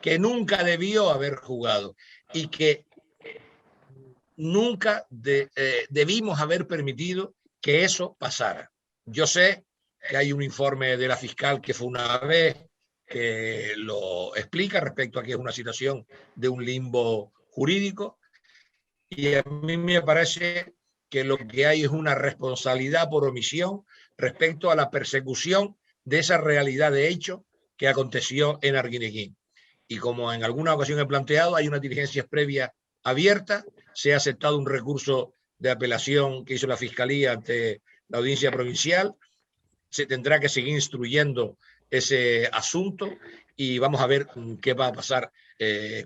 que nunca debió haber jugado y que nunca debimos haber permitido que eso pasara. Yo sé que hay un informe de la fiscal que fue una vez que lo explica respecto a que es una situación de un limbo jurídico, y a mí me parece que lo que hay es una responsabilidad por omisión respecto a la persecución de esa realidad de hecho que aconteció en Arguineguín. Y como en alguna ocasión he planteado, hay una diligencia previa abierta, se ha aceptado un recurso de apelación que hizo la Fiscalía ante la Audiencia Provincial, se tendrá que seguir instruyendo ese asunto y vamos a ver qué va a pasar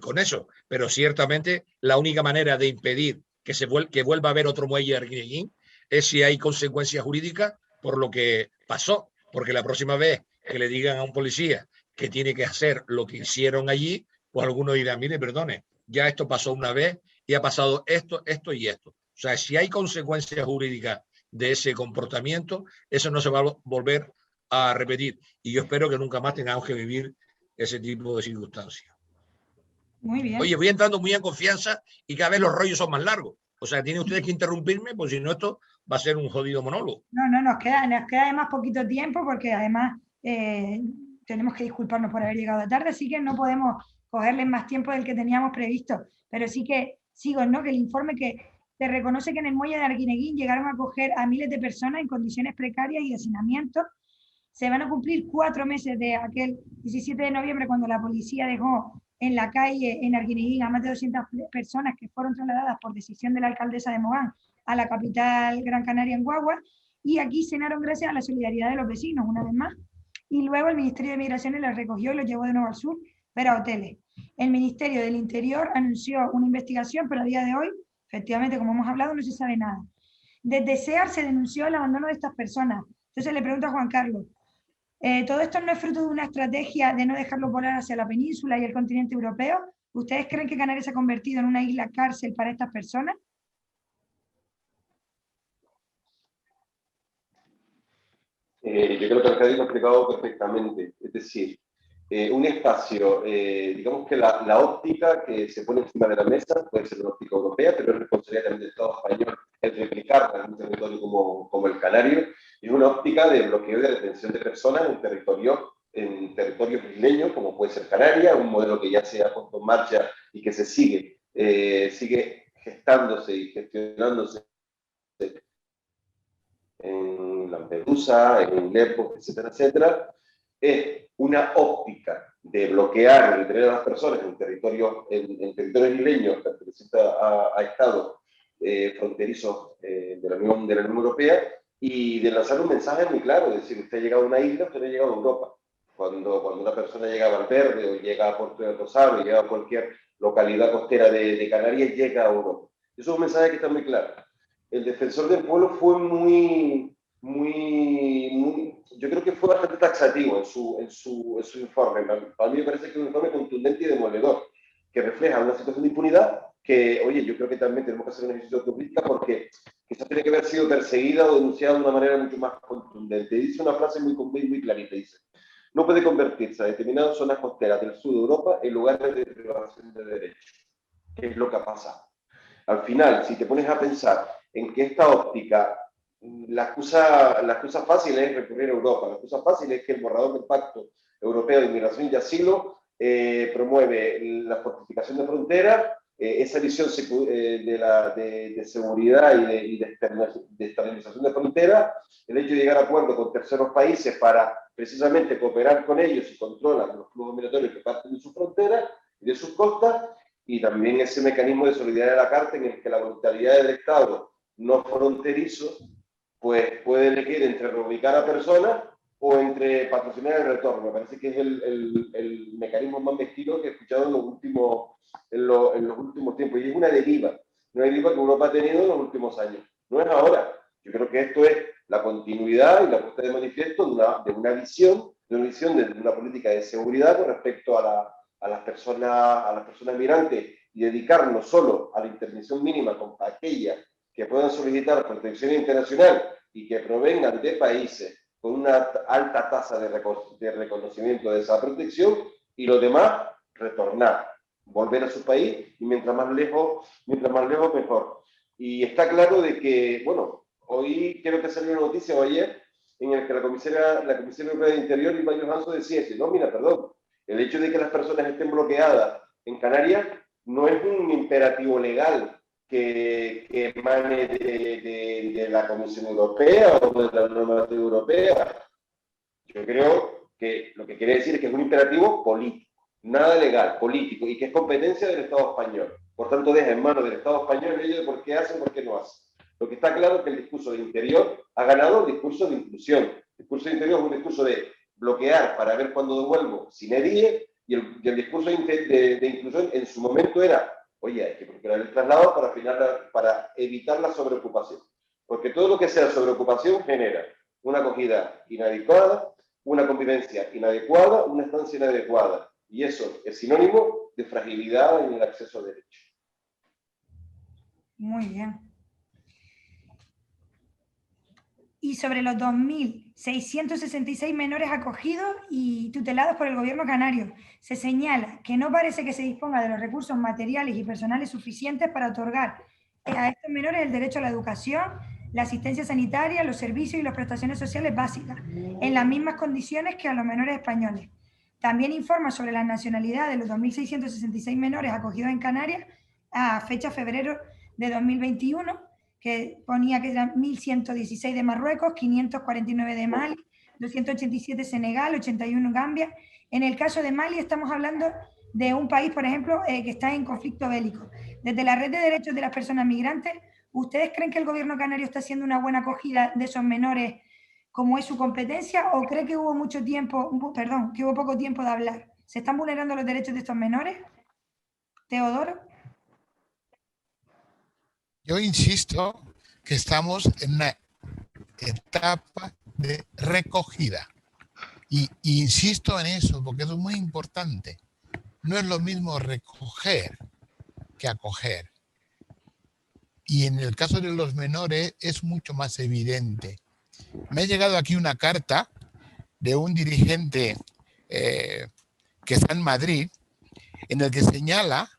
con eso. Pero ciertamente la única manera de impedir que vuelva a haber otro muelle de Arguineguín es si hay consecuencias jurídicas por lo que pasó, porque la próxima vez que le digan a un policía que tiene que hacer lo que hicieron allí, pues algunos dirán, mire, perdone, ya esto pasó una vez y ha pasado esto, esto y esto. O sea, si hay consecuencias jurídicas de ese comportamiento, eso no se va a volver a repetir. Y yo espero que nunca más tengamos que vivir ese tipo de circunstancias. Muy bien. Oye, voy entrando muy en confianza y cada vez los rollos son más largos. O sea, tienen ustedes que interrumpirme, pues si no, esto va a ser un jodido monólogo. No, nos queda además poquito tiempo porque además tenemos que disculparnos por haber llegado tarde, así que no podemos cogerles más tiempo del que teníamos previsto. Pero sí que sigo, ¿no? Que el informe que te reconoce que en el muelle de Arguineguín llegaron a acoger a miles de personas en condiciones precarias y de hacinamiento. Se van a cumplir 4 meses de aquel 17 de noviembre cuando la policía dejó en la calle en Arguineguín a más de 200 personas que fueron trasladadas por decisión de la alcaldesa de Mogán a la capital Gran Canaria en guagua, y aquí cenaron gracias a la solidaridad de los vecinos, una vez más. Y luego el Ministerio de Migraciones los recogió y los llevó de nuevo al sur, pero a hoteles. El Ministerio del Interior anunció una investigación, pero a día de hoy, efectivamente, como hemos hablado, no se sabe nada. Desde SEAR se denunció el abandono de estas personas. Entonces le pregunto a Juan Carlos, ¿todo esto no es fruto de una estrategia de no dejarlos volar hacia la península y el continente europeo? ¿Ustedes creen que Canarias se ha convertido en una isla cárcel para estas personas? Yo creo que Arcadio lo ha explicado perfectamente. Es decir, un espacio, digamos que la óptica que se pone encima de la mesa puede ser una óptica europea, pero es responsabilidad también del Estado español el replicarla en un territorio como el Canario, y es una óptica de bloqueo y de detención de personas en territorios isleños, como puede ser Canarias, un modelo que ya se ha puesto en marcha y que se sigue gestándose y gestionándose en Lampedusa, en Lesbos, etcétera, etcétera. Es una óptica de bloquear y detener a las personas en territorios isleños pertenecientes a estados fronterizos de la Unión Europea, y de lanzar un mensaje muy claro, es decir, usted ha llegado a una isla, usted no ha llegado a Europa. Cuando una persona llega a Valverde o llega a Puerto del Rosario, llega a cualquier localidad costera de Canarias, llega a Europa. Eso es un mensaje que está muy claro. El defensor del pueblo fue yo creo que fue bastante taxativo en su informe. Para mí me parece que es un informe contundente y demoledor, que refleja una situación de impunidad que, oye, yo creo que también tenemos que hacer un ejercicio de autocrítica porque quizás tiene que haber sido perseguida o denunciada de una manera mucho más contundente. Y dice una frase muy clarita, dice: no puede convertirse a determinadas zonas costeras del sur de Europa en lugares de privación de derechos. ¿Qué es lo que ha pasado? Al final, si te pones a pensar en que esta óptica, la excusa fácil es recurrir a Europa, la excusa fácil es que el borrador del Pacto Europeo de Inmigración y Asilo promueve la fortificación de fronteras, esa visión de seguridad y de externalización de fronteras, el hecho de llegar a acuerdos con terceros países para precisamente cooperar con ellos y controlar los flujos migratorios que parten de sus fronteras y de sus costas, y también ese mecanismo de solidaridad de la Carta en el que la voluntariedad del Estado no fronterizo pues puede elegir entre reubicar a personas o entre patrocinar el retorno. Me parece que es el mecanismo más mezquino que he escuchado en los últimos tiempos. Y es una deriva que Europa ha tenido en los últimos años. No es ahora. Yo creo que esto es la continuidad y la puesta de manifiesto de una visión de una política de seguridad con respecto a las personas migrantes, y dedicarnos solo a la intervención mínima con aquellas que puedan solicitar protección internacional y que provengan de países con una alta tasa de reconocimiento de esa protección, y los demás retornar, volver a su país, y mientras más lejos mejor. Y está claro de que, bueno, hoy creo que salió una noticia o ayer en el que la Comisaria Europea de Interior, Ylva Johansson, decía que no, mira, perdón, el hecho de que las personas estén bloqueadas en Canarias no es un imperativo legal que emane de la Comisión Europea o de la normativa europea. Yo creo que lo que quiere decir es que es un imperativo político, nada legal, político, y que es competencia del Estado español. Por tanto, deja en manos del Estado español el hecho de por qué hacen, por qué no hacen. Lo que está claro es que el discurso de interior ha ganado el discurso de inclusión. El discurso de interior es un discurso de bloquear para ver cuándo devuelvo sin herir, y el discurso de inclusión en su momento era, oye, hay que procurar el traslado para evitar la sobreocupación. Porque todo lo que sea sobreocupación genera una acogida inadecuada, una convivencia inadecuada, una estancia inadecuada. Y eso es sinónimo de fragilidad en el acceso a derechos. Muy bien. Y sobre los 2.666 menores acogidos y tutelados por el gobierno canario, se señala que no parece que se disponga de los recursos materiales y personales suficientes para otorgar a estos menores el derecho a la educación, la asistencia sanitaria, los servicios y las prestaciones sociales básicas, en las mismas condiciones que a los menores españoles. También informa sobre la nacionalidad de los 2.666 menores acogidos en Canarias a fecha febrero de 2021, que ponía que eran 1.116 de Marruecos, 549 de Mali, 287 Senegal, 81 Gambia. En el caso de Mali estamos hablando de un país, por ejemplo, que está en conflicto bélico. Desde la Red de Derechos de las Personas Migrantes, ¿ustedes creen que el gobierno canario está haciendo una buena acogida de esos menores como es su competencia, o cree que hubo mucho tiempo, que hubo poco tiempo de hablar? ¿Se están vulnerando los derechos de estos menores? Teodoro. Yo insisto que estamos en una etapa de recogida. Y insisto en eso porque eso es muy importante. No es lo mismo recoger que acoger. Y en el caso de los menores es mucho más evidente. Me ha llegado aquí una carta de un dirigente que está en Madrid, en el que señala,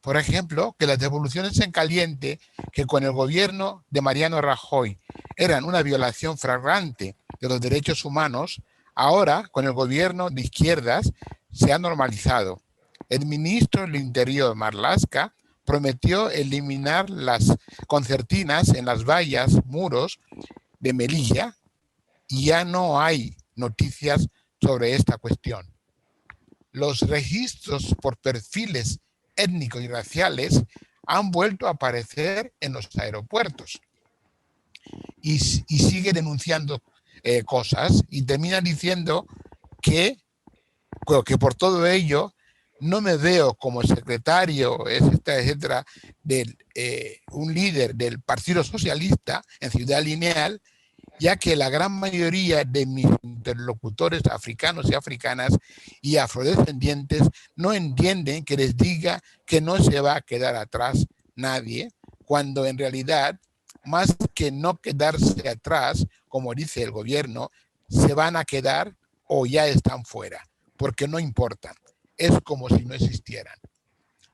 por ejemplo, que las devoluciones en caliente, que con el gobierno de Mariano Rajoy eran una violación flagrante de los derechos humanos, ahora con el gobierno de izquierdas se ha normalizado. El ministro del Interior, Marlaska, prometió eliminar las concertinas en las vallas, muros de Melilla, y ya no hay noticias sobre esta cuestión. Los registros por perfiles étnicos y raciales han vuelto a aparecer en los aeropuertos y sigue denunciando cosas y termina diciendo que por todo ello no me veo como secretario, etcétera, etcétera, de un líder del Partido Socialista en Ciudad Lineal, ya que la gran mayoría de mis interlocutores africanos y africanas y afrodescendientes no entienden que les diga que no se va a quedar atrás nadie, cuando en realidad, más que no quedarse atrás, como dice el gobierno, se van a quedar o ya están fuera, porque no importan. Es como si no existieran.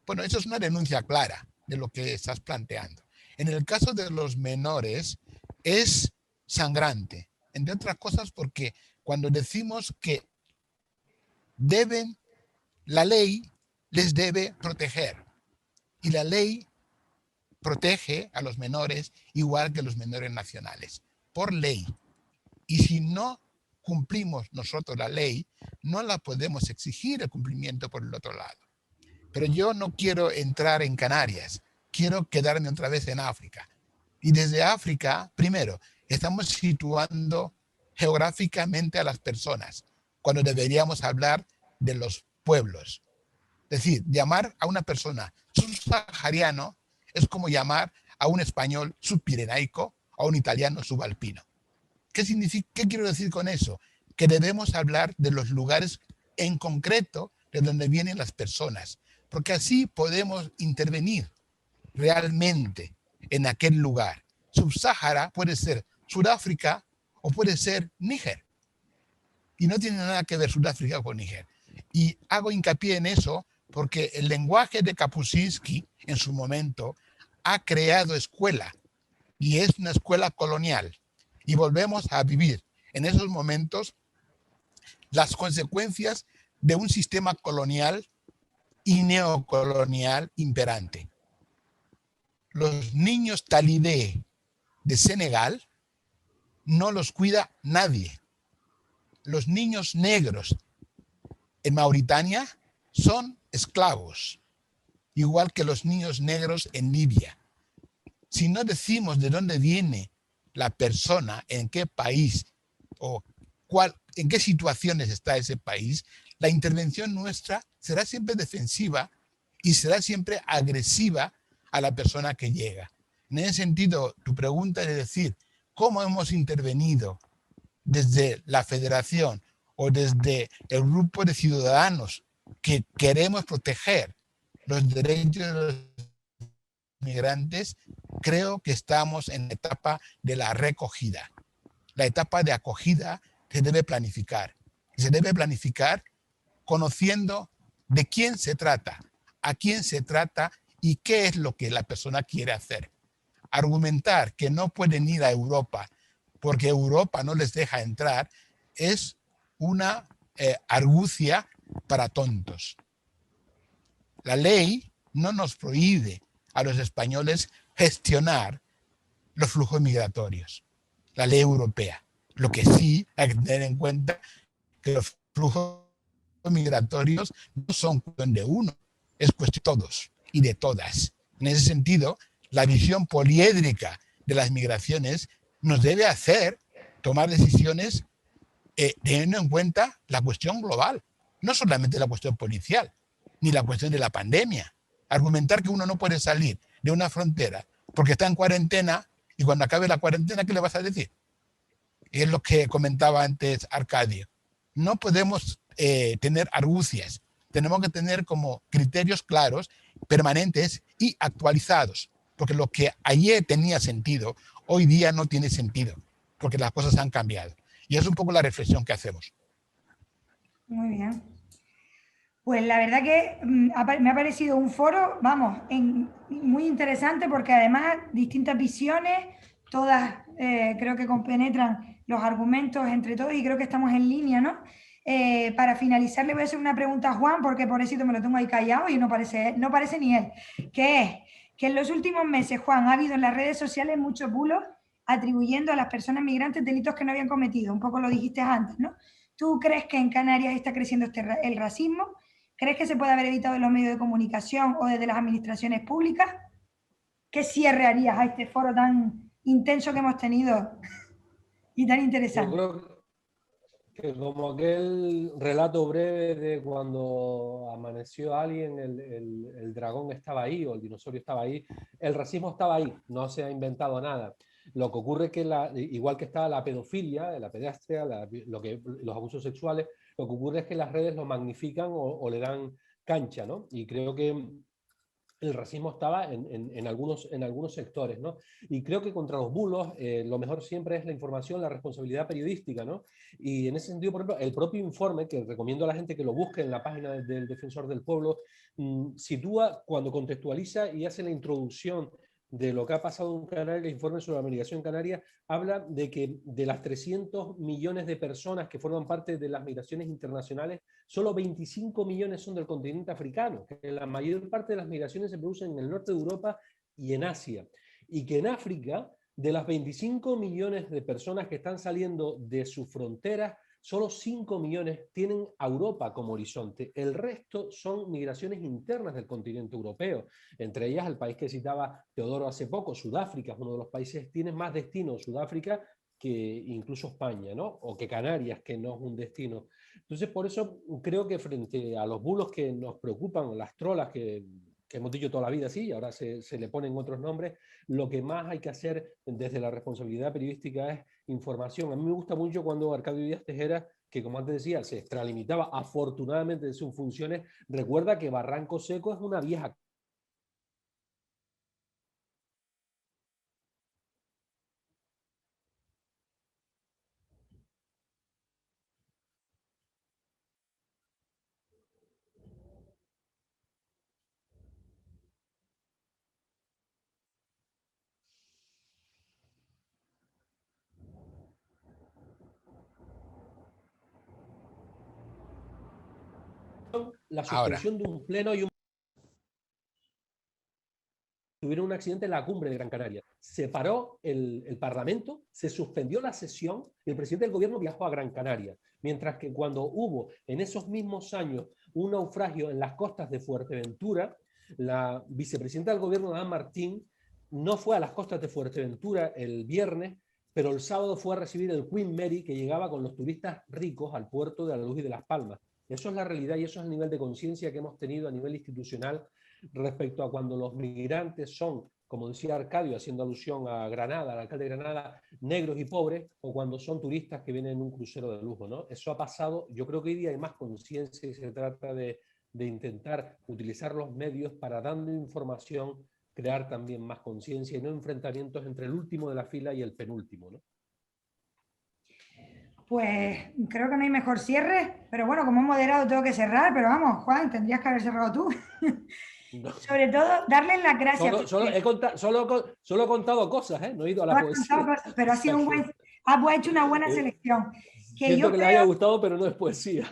Bueno, eso es una denuncia clara de lo que estás planteando. En el caso de los menores, es sangrante, entre otras cosas porque cuando decimos que la ley les debe proteger, y la ley protege a los menores igual que los menores nacionales, por ley. Y si no cumplimos nosotros la ley, no la podemos exigir el cumplimiento por el otro lado. Pero yo no quiero entrar en Canarias, quiero quedarme otra vez en África. Y desde África, primero, estamos situando geográficamente a las personas, cuando deberíamos hablar de los pueblos. Es decir, llamar a una persona subsahariano es como llamar a un español subpirenaico o a un italiano subalpino. ¿Qué significa? ¿Qué quiero decir con eso? Que debemos hablar de los lugares en concreto de donde vienen las personas, porque así podemos intervenir realmente en aquel lugar. Subsahara puede ser Sudáfrica o puede ser Níger. Y no tiene nada que ver Sudáfrica con Níger. Y hago hincapié en eso porque el lenguaje de Kapuscinski en su momento ha creado escuela, y es una escuela colonial. Y volvemos a vivir en esos momentos las consecuencias de un sistema colonial y neocolonial imperante. los niños talibé de Senegal no los cuida nadie. Los niños negros en Mauritania son esclavos, igual que los niños negros en Libia. Si no decimos de dónde viene la persona, en qué país o en qué situaciones está ese país, la intervención nuestra será siempre defensiva y será siempre agresiva a la persona que llega. En ese sentido, tu pregunta es decir, ¿cómo hemos intervenido desde la federación o desde el grupo de ciudadanos que queremos proteger los derechos de los migrantes? Creo que estamos en la etapa de la recogida. La etapa de acogida se debe planificar. Se debe planificar conociendo de quién se trata, a quién se trata y qué es lo que la persona quiere hacer. Argumentar que no pueden ir a Europa porque Europa no les deja entrar es una argucia para tontos. La ley no nos prohíbe a los españoles gestionar los flujos migratorios, la ley europea. Lo que sí hay que tener en cuenta que los flujos migratorios no son cuestión de uno, es cuestión de todos y de todas. En ese sentido, la visión poliédrica de las migraciones nos debe hacer tomar decisiones teniendo en cuenta la cuestión global, no solamente la cuestión policial, ni la cuestión de la pandemia. Argumentar que uno no puede salir de una frontera porque está en cuarentena y cuando acabe la cuarentena, ¿qué le vas a decir? Es lo que comentaba antes Arcadio. No podemos tener argucias, tenemos que tener como criterios claros, permanentes y actualizados, porque lo que ayer tenía sentido, hoy día no tiene sentido, porque las cosas han cambiado. Y es un poco la reflexión que hacemos. Muy bien. Pues la verdad que me ha parecido un foro, vamos, muy interesante porque además distintas visiones, todas creo que compenetran los argumentos entre todos y creo que estamos en línea, ¿no? Para finalizar le voy a hacer una pregunta a Juan porque pobrecito me lo tengo ahí callado y no parece ni él, que es que en los últimos meses, Juan, ha habido en las redes sociales muchos bulos atribuyendo a las personas migrantes delitos que no habían cometido, un poco lo dijiste antes, ¿no? ¿Tú crees que en Canarias está creciendo el racismo? ¿Crees que se puede haber evitado en los medios de comunicación o desde las administraciones públicas? ¿Qué cierre harías a este foro tan intenso que hemos tenido y tan Yo interesante? creo que como aquel relato breve de cuando amaneció alguien, el dragón estaba ahí o el dinosaurio estaba ahí, el racismo estaba ahí, no se ha inventado nada. Lo que ocurre es que, igual que está la pedofilia, la pederastia, los abusos sexuales, lo que ocurre es que las redes lo magnifican o le dan cancha, ¿no? Y creo que el racismo estaba en algunos sectores, ¿no? Y creo que contra los bulos lo mejor siempre es la información, la responsabilidad periodística, ¿no? Y en ese sentido, por ejemplo, el propio informe, que recomiendo a la gente que lo busque en la página del Defensor del Pueblo, sitúa, cuando contextualiza y hace la introducción de lo que ha pasado en Canarias, el informe sobre la migración canaria, habla de que de las 300 millones de personas que forman parte de las migraciones internacionales, solo 25 millones son del continente africano, que la mayor parte de las migraciones se producen en el norte de Europa y en Asia. Y que en África, de las 25 millones de personas que están saliendo de sus fronteras, solo 5 millones tienen a Europa como horizonte. El resto son migraciones internas del continente europeo. Entre ellas, el país que citaba Teodoro hace poco, Sudáfrica, es uno de los países que tiene más destino, Sudáfrica, que incluso España, ¿no? O que Canarias, que no es un destino. Entonces, por eso creo que frente a los bulos que nos preocupan, las trolas que hemos dicho toda la vida así, y ahora se le ponen otros nombres, lo que más hay que hacer desde la responsabilidad periodística es información. A mí me gusta mucho cuando Arcadio Díaz Tejera, que como antes decía, se extralimitaba afortunadamente de sus funciones, recuerda que Barranco Seco es una vieja la Ahora, suspensión de un pleno y tuvieron una accidente en la cumbre de Gran Canaria. Se paró el Parlamento, se suspendió la sesión y el presidente del gobierno viajó a Gran Canaria. Mientras que cuando hubo en esos mismos años un naufragio en las costas de Fuerteventura, la vicepresidenta del gobierno, Ana Martín, no fue a las costas de Fuerteventura el viernes, pero el sábado fue a recibir el Queen Mary, que llegaba con los turistas ricos al puerto de La Luz y de Las Palmas. Eso es la realidad y eso es el nivel de conciencia que hemos tenido a nivel institucional respecto a cuando los migrantes son, como decía Arcadio, haciendo alusión a Granada, al alcalde de Granada, negros y pobres, o cuando son turistas que vienen en un crucero de lujo, ¿no? Eso ha pasado. Yo creo que hoy día hay más conciencia y se trata de intentar utilizar los medios para, dando información, crear también más conciencia y no enfrentamientos entre el último de la fila y el penúltimo, ¿no? Pues creo que no hay mejor cierre, pero bueno, como he moderado tengo que cerrar, pero vamos, Juan, tendrías que haber cerrado tú. No. Sobre todo, darles las gracias. Solo he contado cosas, ¿eh? No he ido a la poesía. Cosas, pero ha sido un buen, has hecho una buena selección. Siento que les haya gustado, pero no es poesía.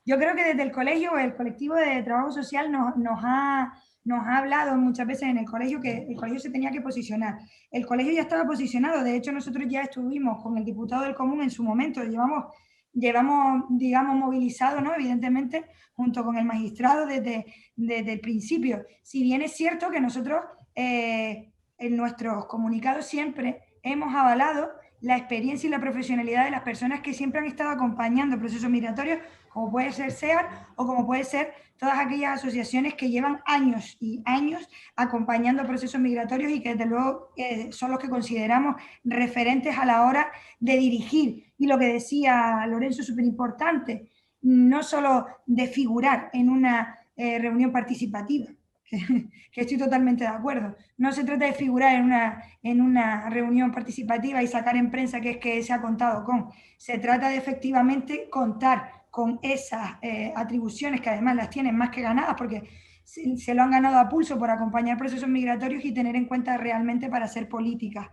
Yo creo que desde el colegio, el colectivo de trabajo social nos ha hablado muchas veces en el colegio que el colegio se tenía que posicionar. El colegio ya estaba posicionado, de hecho nosotros ya estuvimos con el diputado del Común en su momento, llevamos digamos, movilizado, ¿no? Evidentemente, junto con el magistrado desde el principio. Si bien es cierto que nosotros en nuestros comunicados siempre hemos avalado la experiencia y la profesionalidad de las personas que siempre han estado acompañando procesos migratorios, como puede ser SEAR o como puede ser todas aquellas asociaciones que llevan años y años acompañando procesos migratorios y que desde luego son los que consideramos referentes a la hora de dirigir. Y lo que decía Lorenzo es súper importante, no solo de figurar en una reunión participativa, que estoy totalmente de acuerdo. No se trata de figurar en una reunión participativa y sacar en prensa que es que se ha contado con. Se trata de efectivamente contar con esas atribuciones que además las tienen más que ganadas porque se lo han ganado a pulso por acompañar procesos migratorios y tener en cuenta realmente para hacer políticas.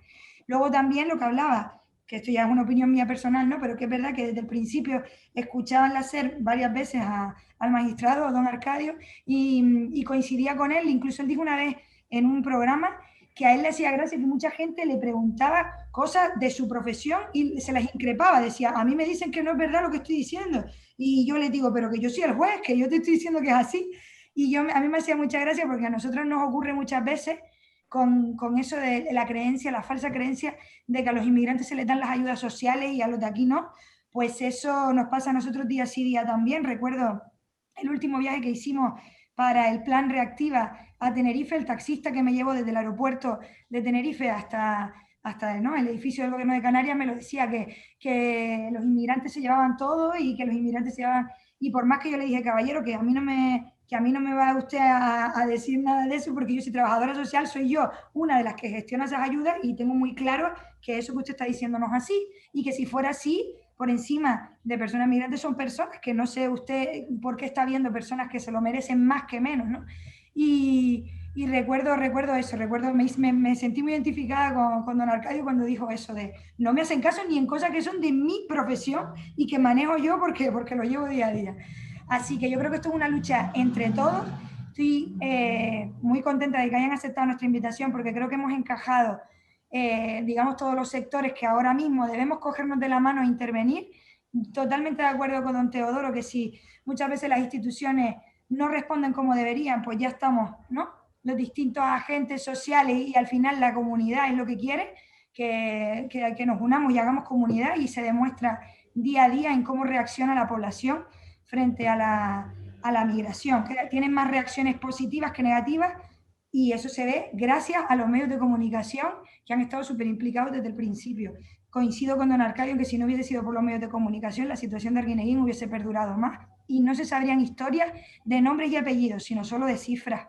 Luego también lo que hablaba, que esto ya es una opinión mía personal, ¿no? Pero que es verdad que desde el principio escuchaban la SER varias veces al magistrado, a don Arcadio, y coincidía con él. Incluso él dijo una vez en un programa que a él le hacía gracia que mucha gente le preguntaba cosas de su profesión y se las increpaba. Decía, a mí me dicen que no es verdad lo que estoy diciendo. Y yo le digo, pero que yo soy el juez, que yo te estoy diciendo que es así. Y a mí me hacía mucha gracia porque a nosotros nos ocurre muchas veces con eso de la creencia, la falsa creencia de que a los inmigrantes se les dan las ayudas sociales y a los de aquí no. Pues eso nos pasa a nosotros día sí día también. Recuerdo el último viaje que hicimos para el plan Reactiva a Tenerife, el taxista que me llevó desde el aeropuerto de Tenerife hasta ¿no? el edificio del gobierno de Canarias me lo decía, que los inmigrantes se llevaban todo y que los inmigrantes se llevaban... Y por más que yo le dije, caballero, que a mí no me va usted a decir nada de eso porque yo soy trabajadora social, soy yo una de las que gestiona esas ayudas y tengo muy claro que eso que usted está diciendo no es así y que si fuera así, por encima de personas migrantes son personas que no sé usted por qué está viendo personas que se lo merecen más que menos, ¿no? Y recuerdo eso, me sentí muy identificada con don Arcadio cuando dijo eso de no me hacen caso ni en cosas que son de mi profesión y que manejo yo porque lo llevo día a día. Así que yo creo que esto es una lucha entre todos. Estoy muy contenta de que hayan aceptado nuestra invitación porque creo que hemos encajado, digamos, todos los sectores que ahora mismo debemos cogernos de la mano e intervenir. Totalmente de acuerdo con don Teodoro que si muchas veces las instituciones no responden como deberían, pues ya estamos, ¿no? Los distintos agentes sociales y al final la comunidad es lo que quiere, que nos unamos y hagamos comunidad y se demuestra día a día en cómo reacciona la población frente a la migración, que tienen más reacciones positivas que negativas y eso se ve gracias a los medios de comunicación que han estado súper implicados desde el principio. Coincido con don Arcadio en que si no hubiese sido por los medios de comunicación la situación de Arguineguín hubiese perdurado más y no se sabrían historias de nombres y apellidos, sino solo de cifras.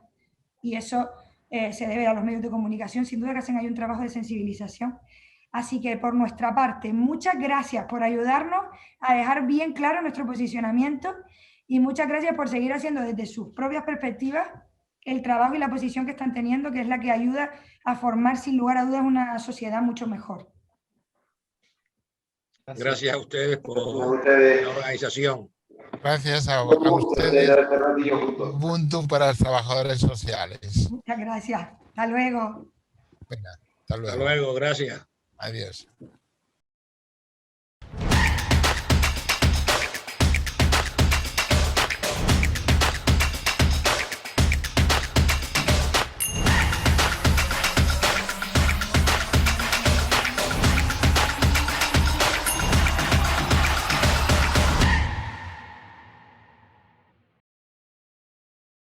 Y eso se debe a los medios de comunicación, sin duda que hacen ahí un trabajo de sensibilización. Así que por nuestra parte, muchas gracias por ayudarnos a dejar bien claro nuestro posicionamiento y muchas gracias por seguir haciendo desde sus propias perspectivas el trabajo y la posición que están teniendo, que es la que ayuda a formar sin lugar a dudas una sociedad mucho mejor. Gracias a ustedes por la organización. Gracias a ustedes. Ubuntu para los trabajadores sociales. Muchas gracias. Hasta luego. Venga, hasta Hasta luego. luego, gracias. Adiós.